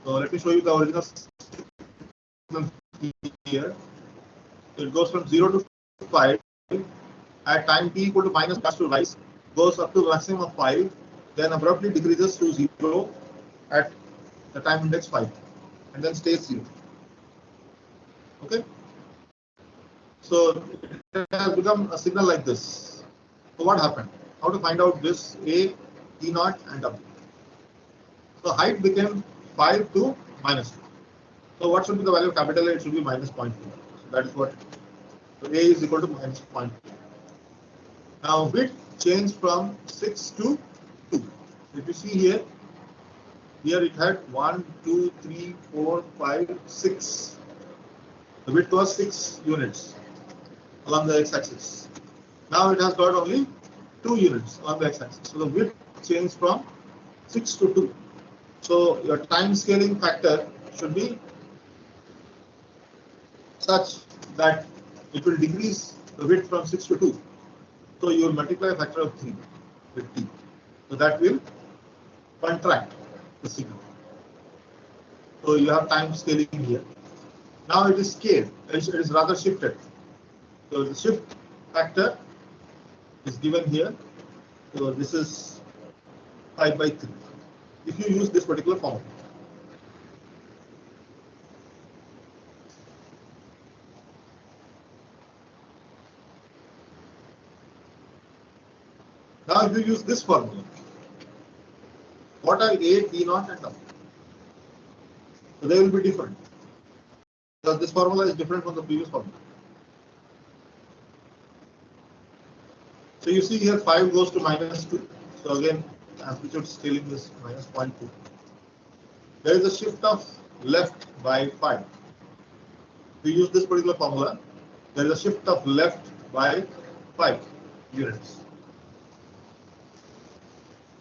So let me show you the original signal here. So it goes from 0 to 5. At time t equal to minus starts to rise, goes up to maximum of 5, then abruptly decreases to 0 at the time index 5, and then stays 0. Okay. So it has become a signal like this. So what happened? How to find out this A, T naught, and W? So height became 5 to minus 2. So what should be the value of capital A? It should be minus 0.2. So that is what. So A is equal to minus 0.2. Now width changed from 6 to 2. If you see here it had 1, 2, 3, 4, 5, 6. The width was 6 units along the x-axis. Now it has got only 2 units along the x-axis. So the width changed from 6 to 2. So your time scaling factor should be such that it will decrease the width from 6 to 2. So you will multiply a factor of 3 with t. So that will contract the signal. So you have time scaling here. Now it is scaled. It is rather shifted. So the shift factor is given here. So this is 5 by 3. If you use this particular formula. Now if you use this formula, what are A, T naught, and W? So they will be different. Because this formula is different from the previous formula. So you see here 5 goes to minus 2. So again, amplitude scaling is minus 0.2. There is a shift of left by 5. If you use this particular formula, there is a shift of left by 5 units.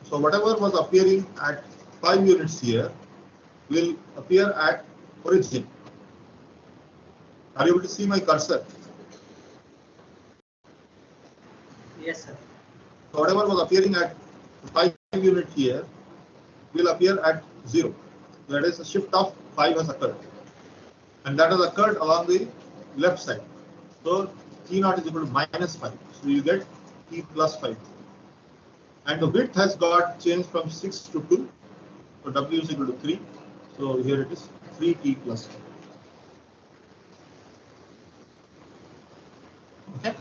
So whatever was appearing at 5 units here will appear at origin. Are you able to see my cursor? Yes, sir. So whatever was appearing at 5 unit here will appear at 0. That is, a shift of 5 has occurred. And that has occurred along the left side. So T naught is equal to minus 5. So you get T plus 5. And the width has got changed from 6 to 2. So W is equal to 3. So here it is 3T plus 5. Okay.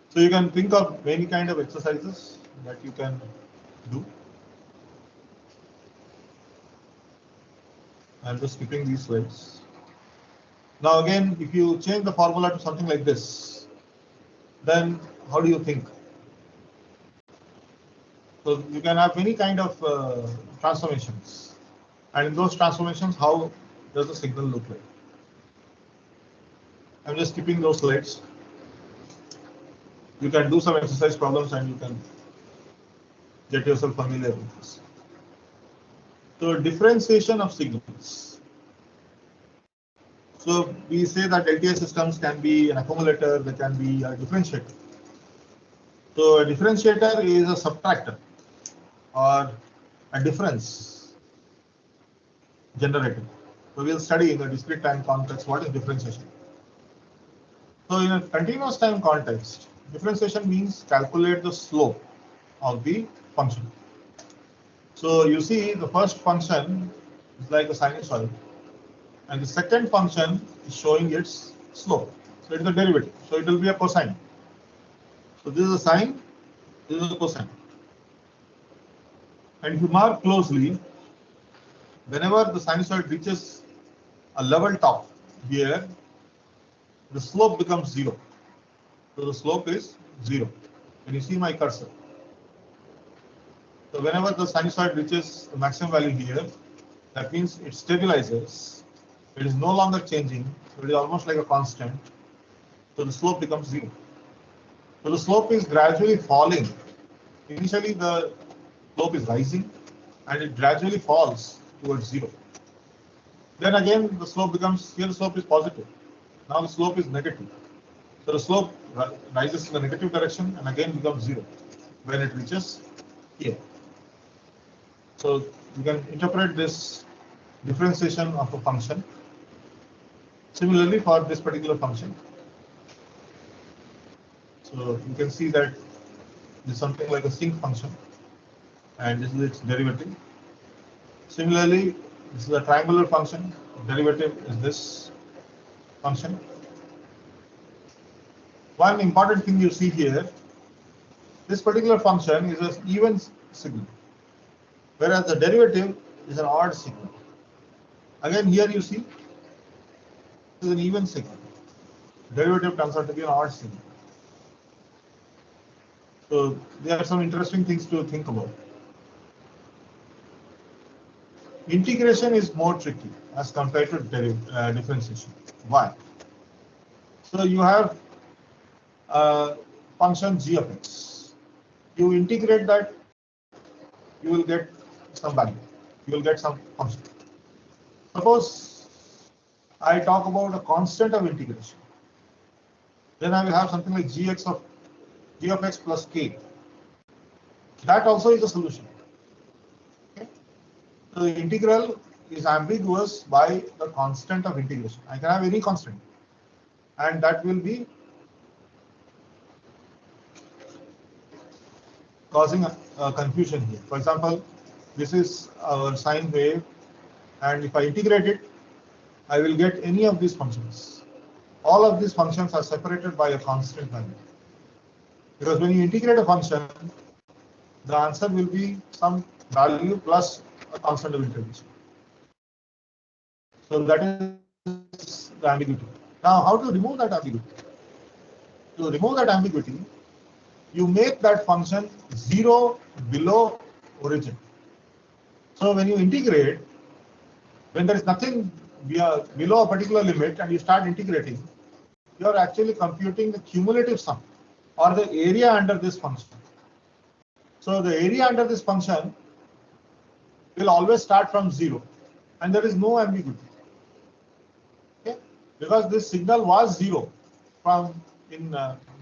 So you can think of any kind of exercises that you can do. I'm just skipping these slides. Now again, if you change the formula to something like this, then how do you think? So you can have many kind of transformations. And in those transformations, how does the signal look like? I'm just skipping those slides. You can do some exercise problems and you can get yourself familiar with this. So differentiation of signals. So we say that LTI systems can be an accumulator, they can be a differentiator. So a differentiator is a subtractor or a difference generator. So we'll study in the discrete time context what is differentiation. So in a continuous time context, differentiation means calculate the slope of the function. So you see the first function is like a sinusoid and the second function is showing its slope. So it is a derivative. So it will be a cosine. So this is a sine, this is a cosine. And if you mark closely, whenever the sinusoid reaches a level top here, the slope becomes 0. So the slope is 0. Can you see my cursor? So whenever the sinusoid reaches the maximum value here, that means it stabilizes. It is no longer changing. So it is almost like a constant. So the slope becomes 0. So the slope is gradually falling. Initially the slope is rising and it gradually falls towards 0. Then again the slope becomes, here the slope is positive. Now the slope is negative. So the slope rises in the negative direction and again becomes 0 when it reaches here. So you can interpret this differentiation of a function similarly for this particular function. So you can see that this is something like a sinc function and this is its derivative. Similarly, this is a triangular function, derivative is this function. One important thing you see here, this particular function is an even signal, whereas the derivative is an odd signal. Again, here you see this is an even signal. Derivative turns out to be an odd signal. So there are some interesting things to think about. Integration is more tricky as compared to differentiation. Why? So you have a function g of x. You integrate that, you will get some value. You will get some function. Suppose I talk about a constant of integration. Then I will have something like g of x plus k. That also is a solution. Okay? So the integral is ambiguous by the constant of integration. I can have any constant, and that will be causing a confusion here. For example, this is our sine wave, and if I integrate it, I will get any of these functions. All of these functions are separated by a constant value. Because when you integrate a function, the answer will be some value plus a constant of integration. So that is the ambiguity. Now, how to remove that ambiguity? To remove that ambiguity, you make that function 0 below origin. So when you integrate, when there is nothing below a particular limit and you start integrating, you are actually computing the cumulative sum or the area under this function. So the area under this function will always start from 0 and there is no ambiguity. Okay? Because this signal was 0 from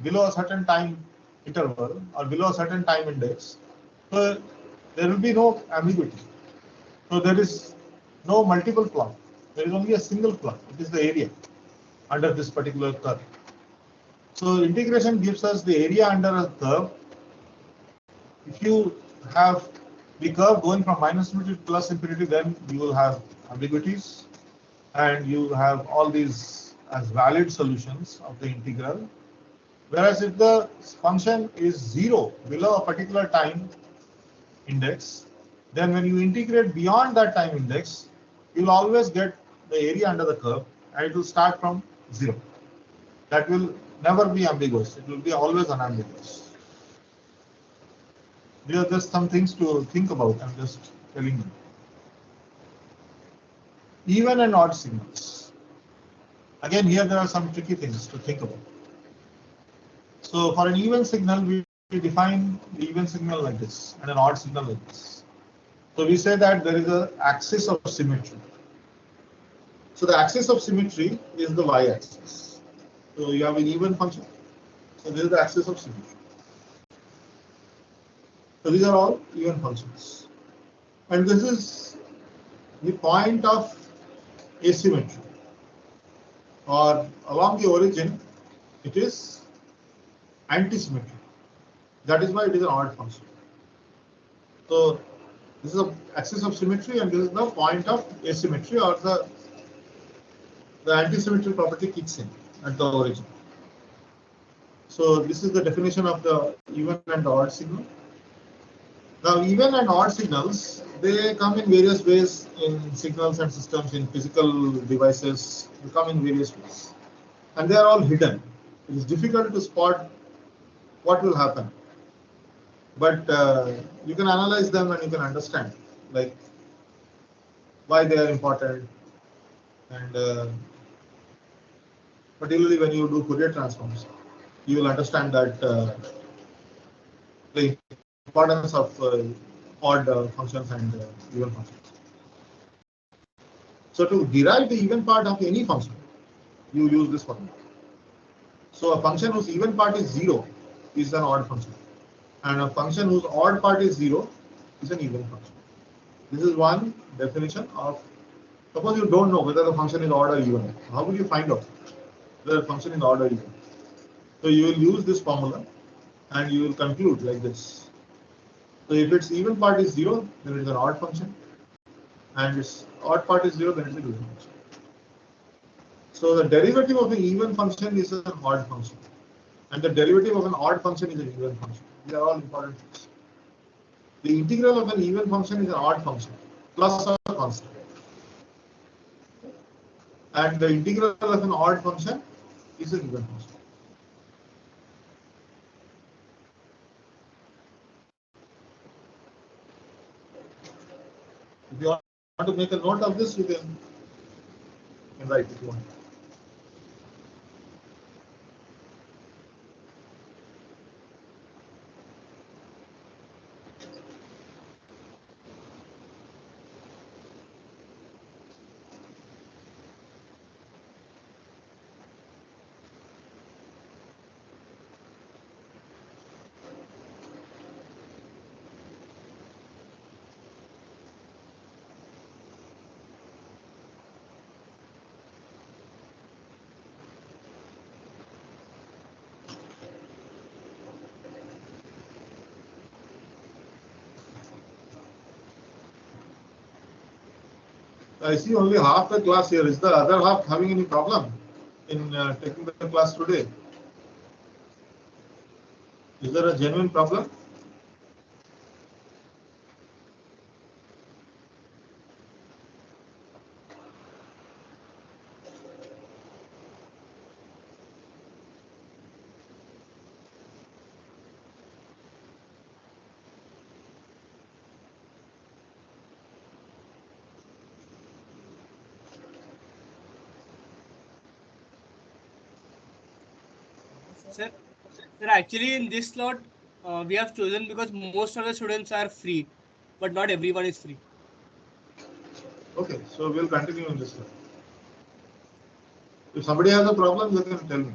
below a certain time interval or below a certain time index. So there will be no ambiguity. So there is no multiple plot. There is only a single plot. It is the area under this particular curve. So integration gives us the area under a curve. If you have the curve going from minus infinity to plus infinity, then you will have ambiguities and you have all these as valid solutions of the integral. Whereas if the function is 0 below a particular time index, then when you integrate beyond that time index, you will always get the area under the curve and it will start from 0. That will never be ambiguous. It will be always unambiguous. These are just some things to think about. I'm just telling you. Even and odd signals. Again, here there are some tricky things to think about. So for an even signal, we define the even signal like this and an odd signal like this. So we say that there is an axis of symmetry. So the axis of symmetry is the y-axis. So you have an even function. So this is the axis of symmetry. So these are all even functions. And this is the point of asymmetry. Or along the origin, it is antisymmetry. That is why it is an odd function. So this is the axis of symmetry and this is the point of asymmetry, or the antisymmetry property kicks in at the origin. So this is the definition of the even and odd signal. Now even and odd signals, they come in various ways in signals and systems, in physical devices, they come in various ways. And they are all hidden. It is difficult to spot what will happen. But you can analyze them and you can understand like why they are important and particularly when you do Fourier transforms, you will understand that the importance of odd functions and even functions. So to derive the even part of any function, you use this formula. So a function whose even part is 0 is an odd function, and a function whose odd part is 0 is an even function. This is one definition of. Suppose you don't know whether the function is odd or even. How will you find out whether the function is odd or even? So you will use this formula and you will conclude like this. So if its even part is 0, then it is an odd function, and its odd part is 0, then it is an even function. So the derivative of an even function is an odd function, and the derivative of an odd function is an even function. These are all important things. The integral of an even function is an odd function plus a constant, and the integral of an odd function is an even function. If you want to make a note of this, you can write if you want. I see only half the class here. Is the other half having any problem in taking the class today? Is there a genuine problem? Sir, actually in this slot, we have chosen because most of the students are free, but not everyone is free. Okay, so we'll continue in this one. If somebody has a problem, you can tell me.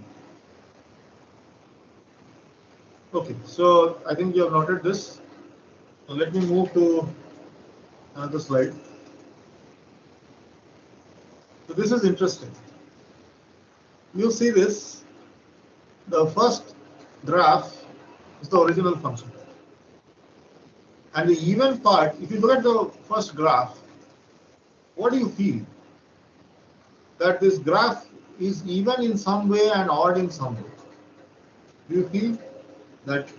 Okay, so I think you have noted this. So let me move to another slide. So this is interesting. You see this. The first graph is the original function. And the even part, if you look at the first graph, what do you feel? That this graph is even in some way and odd in some way. Do you feel that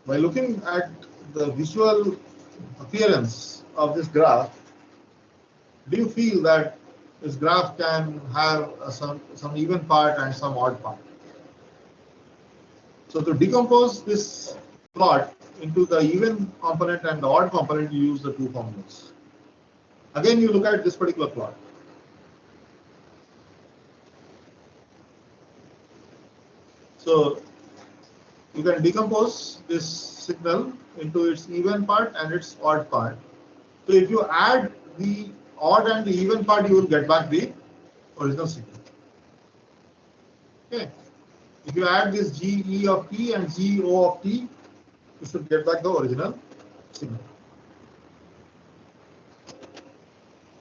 by looking at the visual appearance of this graph, do you feel that this graph can have some even part and some odd part? So to decompose this plot into the even component and the odd component, you use the two formulas. Again, you look at this particular plot. So you can decompose this signal into its even part and its odd part. So if you add the odd and the even part, you will get back the original signal. Okay. If you add this GE of t and GO of t, you should get back the original signal.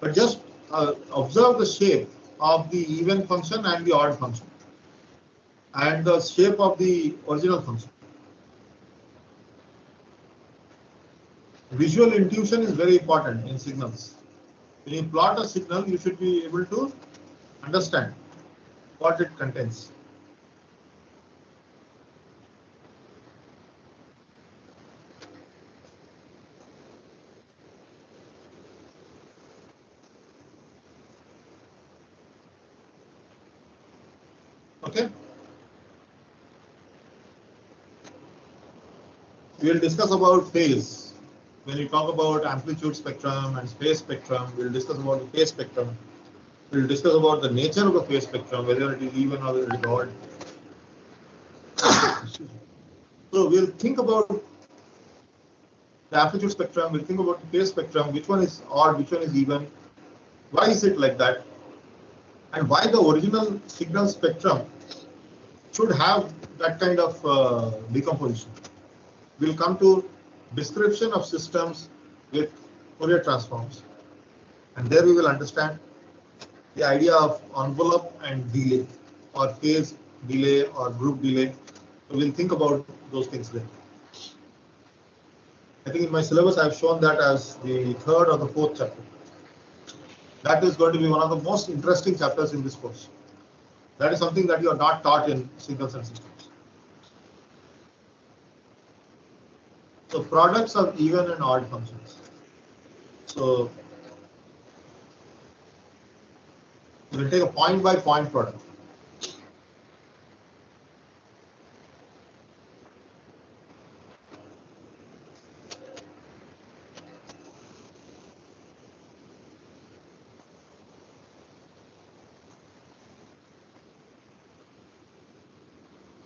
But just observe the shape of the even function and the odd function, and the shape of the original function. Visual intuition is very important in signals. When you plot a signal, you should be able to understand what it contains. Okay. We will discuss about phase. When we talk about amplitude spectrum and phase spectrum, we will discuss about the phase spectrum. We'll discuss about the nature of the phase spectrum, whether it is even or whether it is odd. So we'll think about the amplitude spectrum, we'll think about the phase spectrum, which one is odd, which one is even, why is it like that, and why the original signal spectrum should have that kind of decomposition. We'll come to description of systems with Fourier transforms, and there we will understand the idea of envelope and delay, or phase delay or group delay. So we'll think about those things there. I think in my syllabus I have shown that as the third or the fourth chapter. That is going to be one of the most interesting chapters in this course. That is something that you are not taught in signals and systems. So products of even and odd functions. So we will take a point by point product.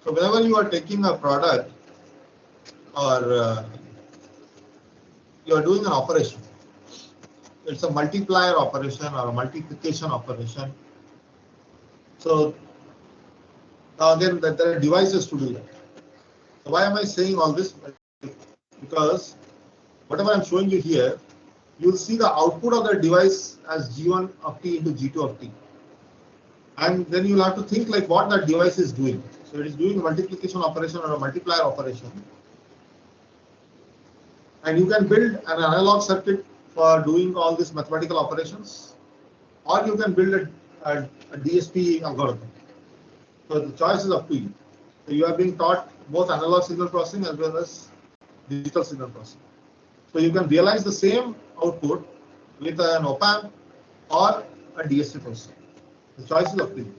So whenever you are taking a product or you are doing an operation, it's a multiplier operation or a multiplication operation. So now again, there are devices to do that. So why am I saying all this? Because whatever I'm showing you here, you'll see the output of the device as G1 of t into G2 of t. And then you'll have to think like what that device is doing. So it is doing a multiplication operation or a multiplier operation. And you can build an analog circuit for doing all these mathematical operations, or you can build a DSP algorithm. So the choice is up to you. So you are being taught both analog signal processing as well as digital signal processing. So you can realize the same output with an op-amp or a DSP processor. The choice is up to you.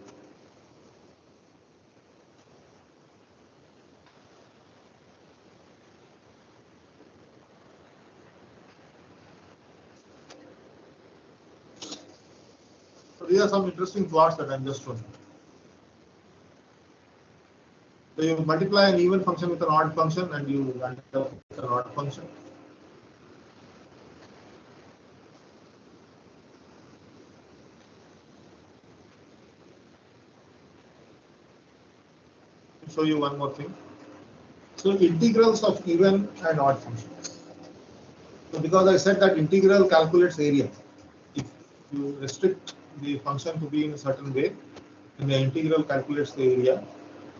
So these are some interesting plots that I'm just showing. So you multiply an even function with an odd function and you end up with an odd function. Show you one more thing. So integrals of even and odd functions. So because I said that integral calculates area. If you restrict the function to be in a certain way, then the integral calculates the area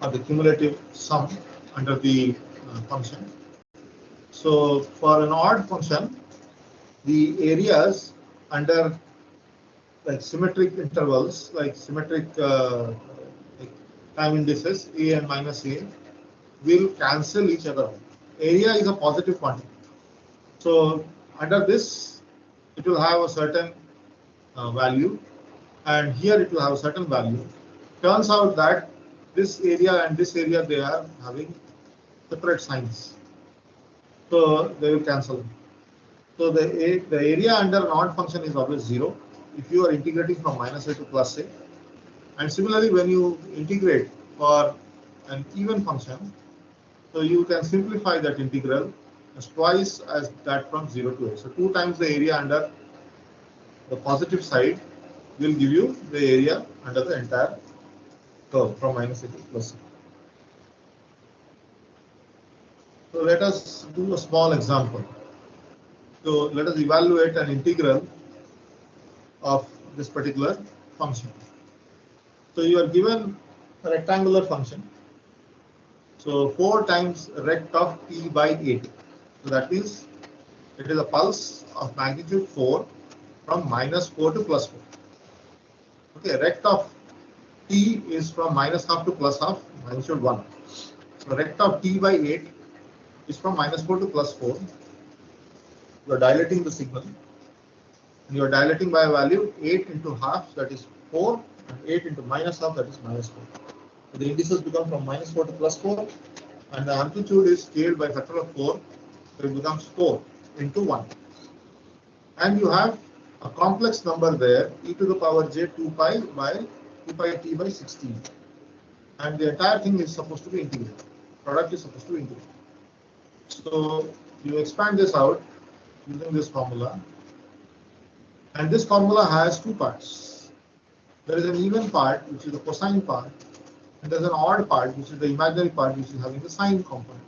or the cumulative sum under the function. So for an odd function, the areas under like symmetric intervals, like symmetric like time indices a and minus a, will cancel each other out. Area is a positive quantity. So under this, it will have a certain value, and here it will have a certain value. Turns out that this area and this area, they are having separate signs. So they will cancel. So the area under an odd function is always 0 if you are integrating from minus a to plus a. And similarly, when you integrate for an even function, so you can simplify that integral as twice as that from 0 to a. So 2 times the area under the positive side will give you the area under the entire curve from minus a to plus a. So let us do a small example. So let us evaluate an integral of this particular function. So you are given a rectangular function. So 4 times rect of t by 8. So that means it is a pulse of magnitude 4 from minus 4 to plus 4. Okay, rect of t is from minus half to plus half, magnitude 1. So rect of t by 8 is from minus 4 to plus 4. You are dilating the signal, and you are dilating by a value 8 into half, that is 4, and 8 into minus half, that is minus 4. So the indices become from minus 4 to plus 4, and the amplitude is scaled by factor of 4, so it becomes 4 into 1. And you have a complex number there, e to the power j 2 pi by 2 pi t by 16. And the entire thing is supposed to be integrated. Product is supposed to be integrated. So you expand this out using this formula. And this formula has two parts. There is an even part, which is the cosine part, and there's an odd part, which is the imaginary part, which is having the sine component.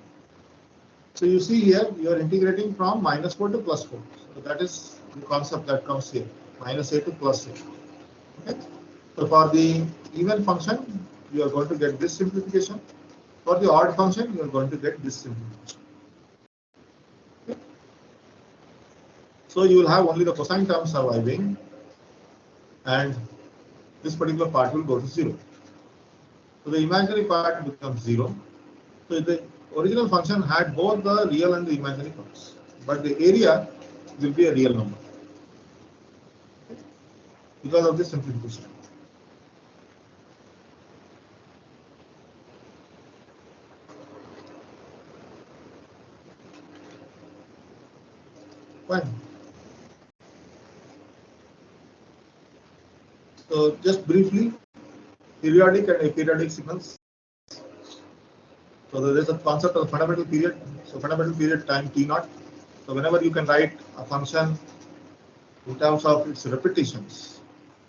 So you see here, you are integrating from -4 to +4. So that is the concept that comes here, -a to +a. Okay. So for the even function, you are going to get this simplification. For the odd function, you are going to get this simplification. Okay. So you will have only the cosine term surviving, and this particular part will go to 0. So the imaginary part becomes 0. So the original function had both the real and the imaginary parts, but the area will be a real number because of this simplification. Fine. So just briefly, periodic and aperiodic signals. So there is a concept of fundamental period. So fundamental period time t0. So whenever you can write a function in terms of its repetitions,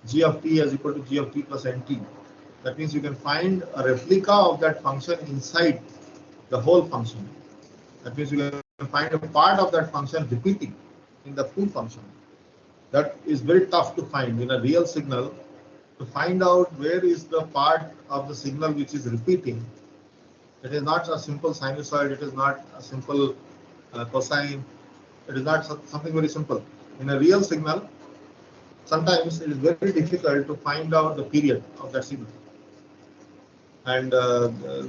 g of t is equal to g of t plus nt. That means you can find a replica of that function inside the whole function. That means you can find a part of that function repeating in the full function. That is very tough to find in a real signal. To find out where is the part of the signal which is repeating. It is not a simple sinusoid, it is not a simple cosine, it is not something very simple. In a real signal, sometimes it is very difficult to find out the period of that signal. And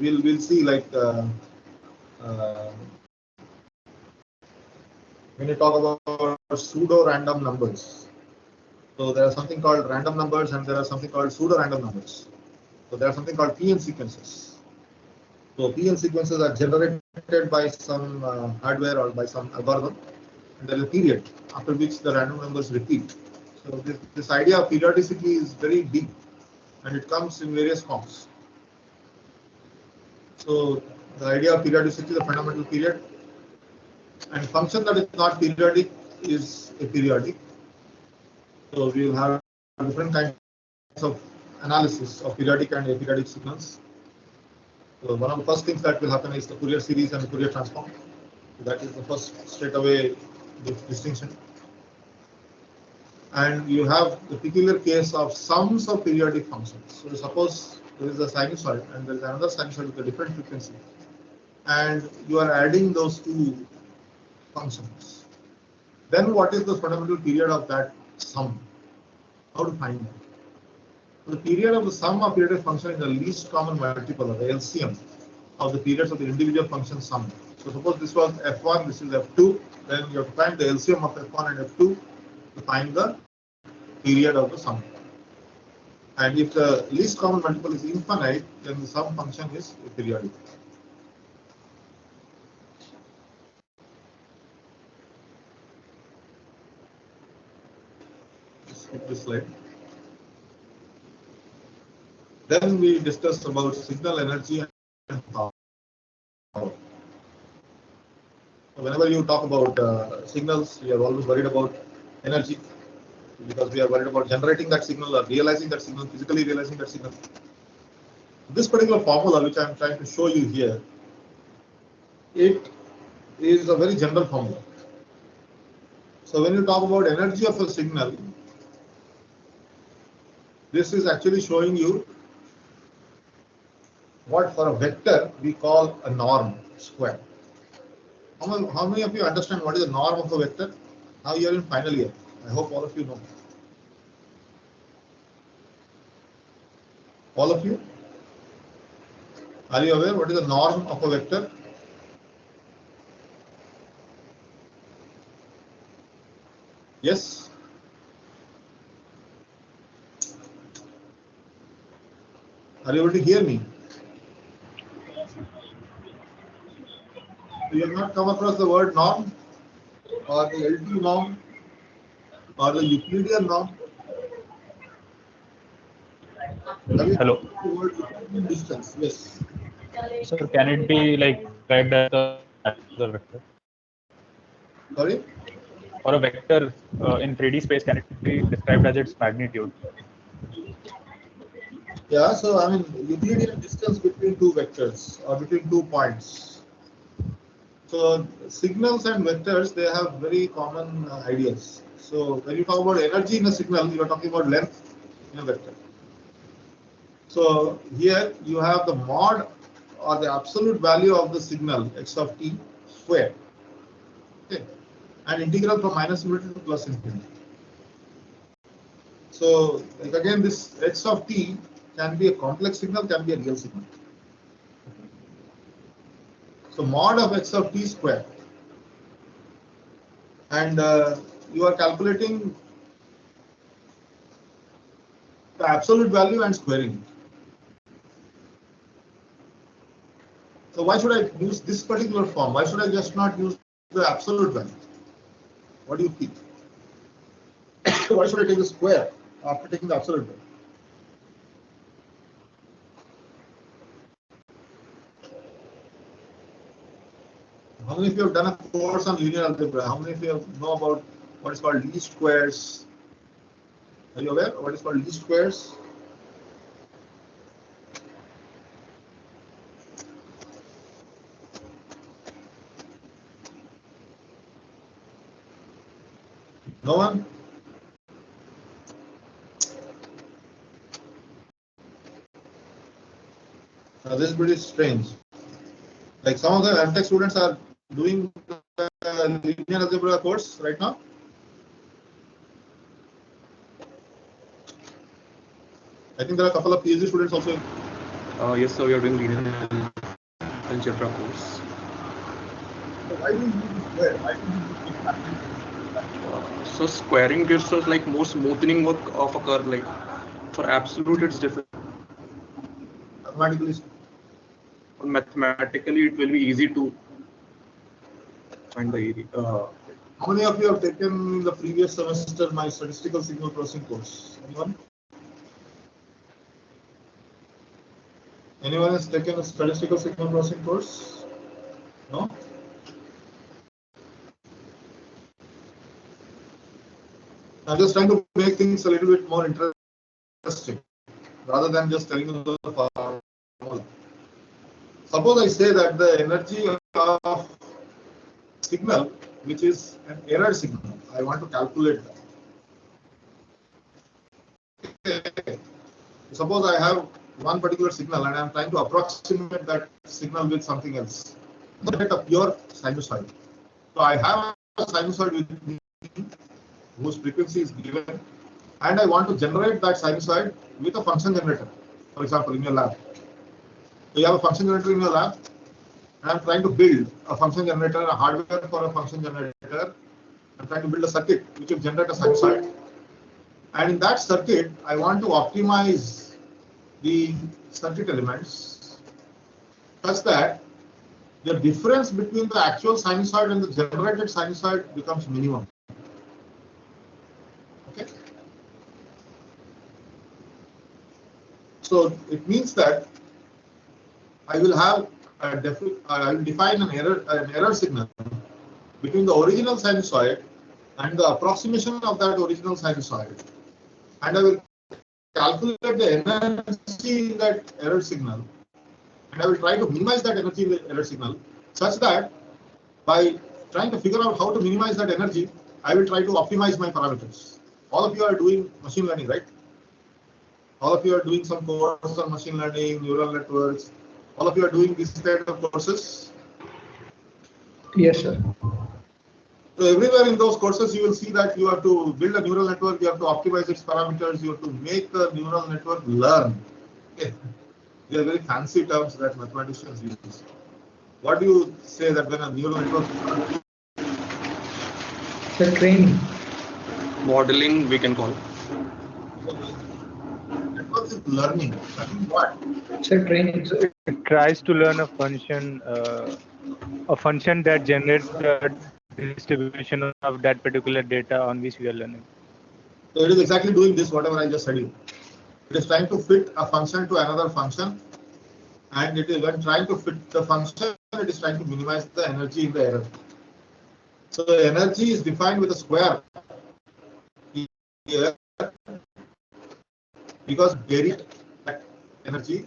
we'll see, like when you talk about pseudo-random numbers. So there are something called random numbers and there are something called pseudo-random numbers. So there are something called PN sequences. So PN sequences are generated by some hardware or by some algorithm, and there is a period after which the random numbers repeat. So this idea of periodicity is very deep, and it comes in various forms. So the idea of periodicity is a fundamental period, and function that is not periodic is aperiodic. So we will have different kinds of analysis of periodic and aperiodic signals. So one of the first things that will happen is the Fourier series and the Fourier transform. So that is the first straight away distinction. And you have the peculiar case of sums of periodic functions. So suppose there is a sinusoid and there is another sinusoid with a different frequency, and you are adding those two functions. Then what is the fundamental period of that sum? How to find that? So the period of the sum of periodic function is the least common multiple, or the LCM, of the periods of the individual function sum. So suppose this was f1, this is f2, then you have to find the LCM of f1 and f2 to find the period of the sum. And if the least common multiple is infinite, then the sum function is periodic. Skip this slide. Then we discussed about signal energy and power. So whenever you talk about signals, we are always worried about energy, because we are worried about generating that signal or realizing that signal, physically realizing that signal. This particular formula, which I am trying to show you here, it is a very general formula. So when you talk about energy of a signal, this is actually showing you what for a vector we call a norm square. How many of you understand what is the norm of a vector? Now you are in final year. I hope all of you know. All of you? Are you aware what is the norm of a vector? Yes? Are you able to hear me? You have not come across the word norm or the LT norm? or the Euclidean norm? Hello. Euclidean distance, yes. Sir, can it be like described as the vector? Sorry? Or a vector in 3D space, can it be described as its magnitude? Yeah, so I mean, Euclidean distance between two vectors or between 2 points. So signals and vectors, they have very common ideas. So when you talk about energy in a signal, you are talking about length in a vector. So here you have the mod or the absolute value of the signal x of t square. Okay. And integral from minus infinity to plus infinity. So like again, this x of t can be a complex signal, can be a real signal. So mod of x of t square, and you are calculating the absolute value and squaring it. So why should I use this particular form? Why should I just not use the absolute value? What do you think? Why should I take the square after taking the absolute value? How many of you have done a course on linear algebra? How many of you know about what is called least squares? Are you aware of what is called least squares? No one? This is pretty strange. Like some of the MTech students are doing the linear algebra course right now. I think there are a couple of PhD students also. Yes, sir, we are doing linear algebra course. So why do you use square? Why do you use this? So squaring gives us like more smoothing of a curve. Like for absolute, it's different. Mathematically, it will be easy to find the area. How many of you have taken in the previous semester my statistical signal processing course? Anyone? Anyone has taken a statistical signal processing course? No? I'm just trying to make things a little bit more interesting rather than just telling you the formula. Suppose I say that the energy of signal, which is an error signal, I want to calculate that. Okay. Suppose I have one particular signal and I am trying to approximate that signal with something else. Get a pure sinusoid. So I have a sinusoid with me whose frequency is given, and I want to generate that sinusoid with a function generator. For example, in your lab. So you have a function generator in your lab, and I'm trying to build a function generator, a hardware for a function generator. I'm trying to build a circuit which will generate a sinusoid. And in that circuit, I want to optimize the circuit elements such that the difference between the actual sinusoid and the generated sinusoid becomes minimum. Okay. So it means that I will have I will define an error signal between the original sinusoid and the approximation of that original sinusoid, and I will calculate the energy in that error signal, and I will try to minimize that energy in the error signal such that by trying to figure out how to minimize that energy, I will try to optimize my parameters. All of you are doing machine learning, right? All of you are doing some course on machine learning, neural networks. All of you are doing this kind of courses? Yes, sir. So everywhere in those courses, you will see that you have to build a neural network, you have to optimize its parameters, you have to make the neural network learn. Okay. They are very fancy terms that mathematicians use. What do you say that when a neural network? The training. Modeling, we can call. Network is learning. Learning what? It's a training. It tries to learn a function that generates the distribution of that particular data on which we are learning. So it is exactly doing this, whatever I just said you. It is trying to fit a function to another function, and it is when trying to fit the function, it is trying to minimize the energy in the error. So the energy is defined with a square here, because derivative that energy,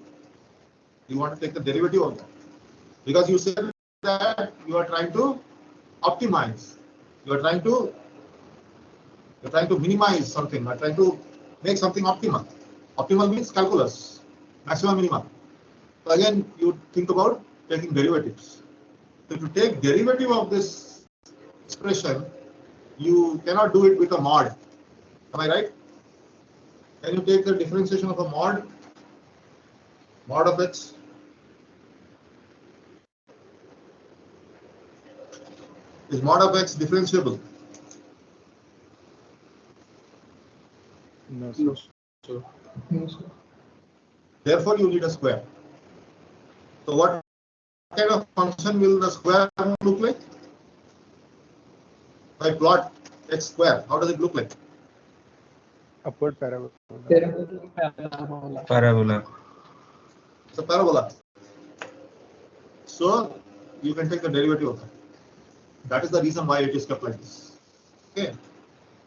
you want to take the derivative of that, because you said that you are trying to optimize, you are trying to minimize something, you are trying to make something optimal. Optimal means calculus, maximum minimum. So again, you think about taking derivatives. So to take derivative of this expression, you cannot do it with a mod. Am I right? Can you take the differentiation of a mod? Mod of x. Is mod of x differentiable? No, No, sir. sir. No, sir. Therefore, you need a square. So what kind of function will the square look like? If I plot x square, how does it look like? Upward parabola. Parabola. It's a parabola. So you can take the derivative of that. That is the reason why it is kept like this. Okay.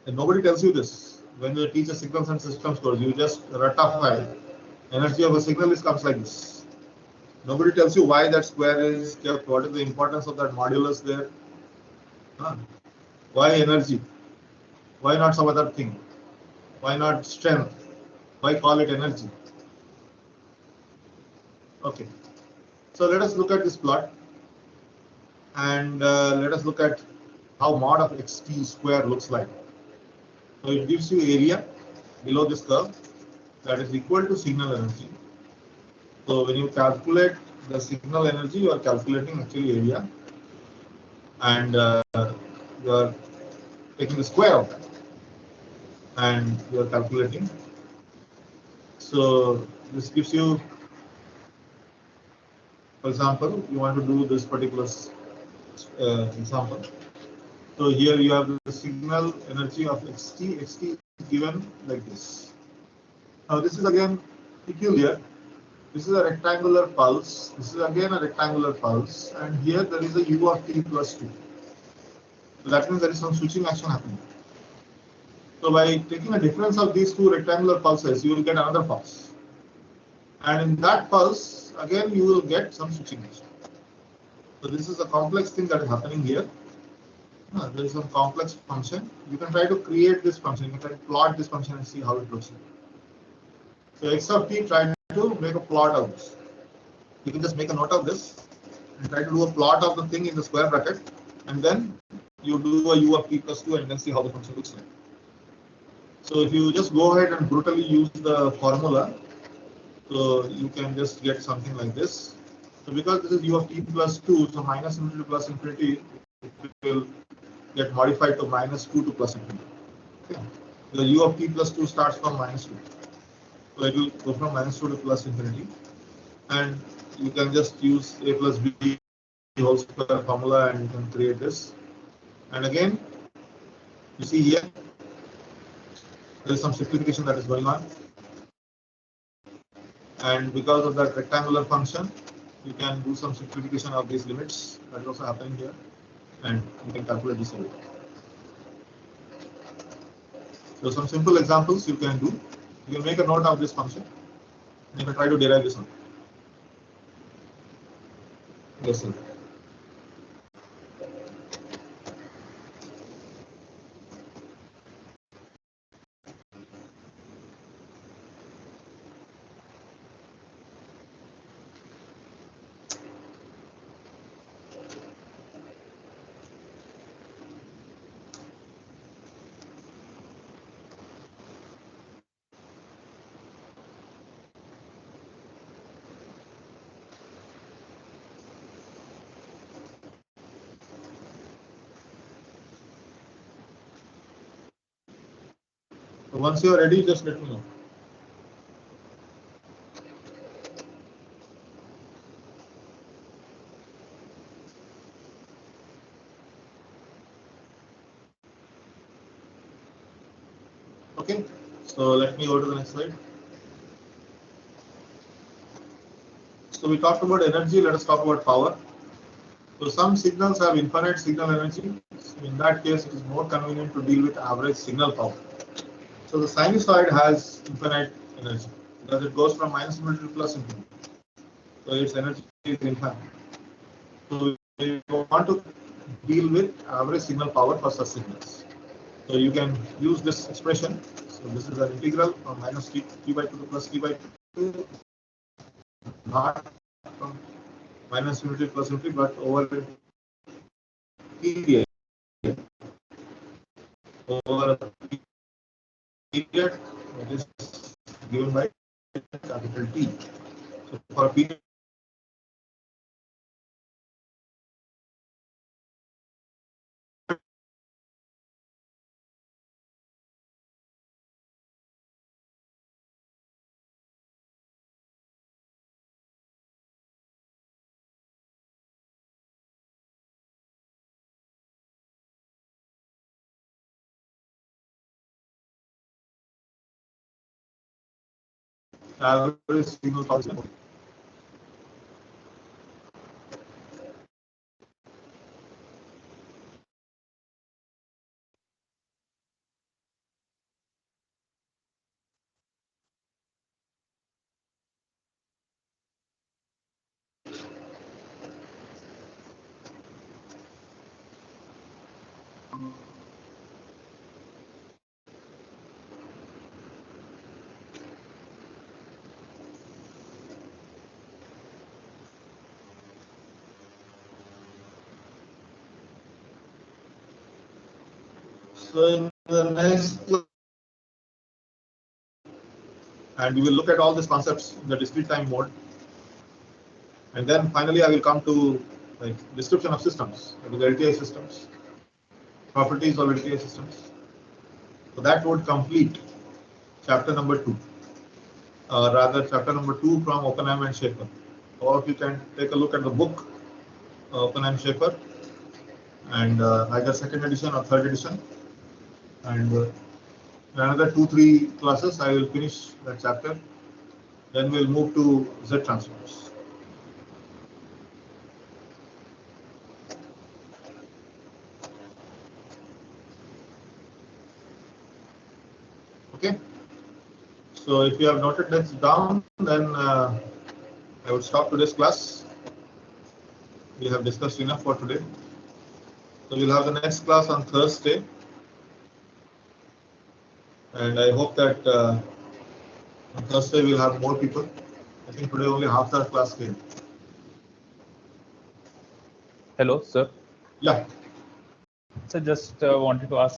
And nobody tells you this. When you teach a signals and systems course, you just ratify. Energy of a signal comes like this. Nobody tells you why that square is kept. What is the importance of that modulus there? Huh? Why energy? Why not some other thing? Why not strength? Why call it energy? Okay. So let us look at this plot, and let us look at how mod of xt square looks like. So it gives you area below this curve that is equal to signal energy. So when you calculate the signal energy, you are calculating actually area, and you are taking the square of that, and you are calculating. So this gives you, for example, you want to do this particular example. So here you have the signal energy of xt. Xt is given like this. Now this is again peculiar. This is a rectangular pulse. This is again a rectangular pulse, and here there is a u of t plus 2. So that means there is some switching action happening. So by taking a difference of these two rectangular pulses, you will get another pulse. And in that pulse, again, you will get some switching action. So this is a complex thing that is happening here. There is some complex function. You can try to create this function. You can plot this function and see how it looks like. So x of t, try to make a plot of this. You can just make a note of this and try to do a plot of the thing in the square bracket, and then you do a u of t plus 2 and then see how the function looks like. So if you just go ahead and brutally use the formula, so you can just get something like this. So because this is u of t plus 2, so minus infinity to plus infinity, it will get modified to minus 2 to plus infinity. Okay. The u of t plus 2 starts from minus 2. So it will go from minus 2 to plus infinity. And you can just use a plus b whole square formula and you can create this. And again, you see here, there is some simplification that is going on. And because of that rectangular function, you can do some simplification of these limits. That is also happening here. And you can calculate this area. So some simple examples you can do. You can make a note of this function. And you can try to derive this one. Yes, sir. So once you are ready, just let me know. Okay, so let me go to the next slide. So we talked about energy, let us talk about power. So some signals have infinite signal energy. So in that case, it is more convenient to deal with average signal power. So the sinusoid has infinite energy because it goes from minus infinity to plus infinity. So its energy is infinite. So we want to deal with average signal power for such signals. So you can use this expression. So this is an integral from minus t by 2 to plus t by 2, not from minus infinity to plus infinity, but over a period. Over a period, it is given by capital T. So for a period, average signal power is important. So in the next, and we will look at all these concepts in the discrete time mode, and then finally I will come to like description of systems, that is LTI systems, properties of LTI systems. So that would complete chapter number 2, rather chapter number 2 from Oppenheim and Schaefer. All of you can take a look at the book Oppenheim Schaefer, and either second edition or third edition, and in another 2-3 classes I will finish that chapter. Then we'll move to Z transforms. Okay. So if you have noted this down, then I would stop today's class. We have discussed enough for today. So we'll have the next class on Thursday, and I hope that on Thursday we'll have more people. I think today only half the class came. Hello, sir. Yeah. So just wanted to ask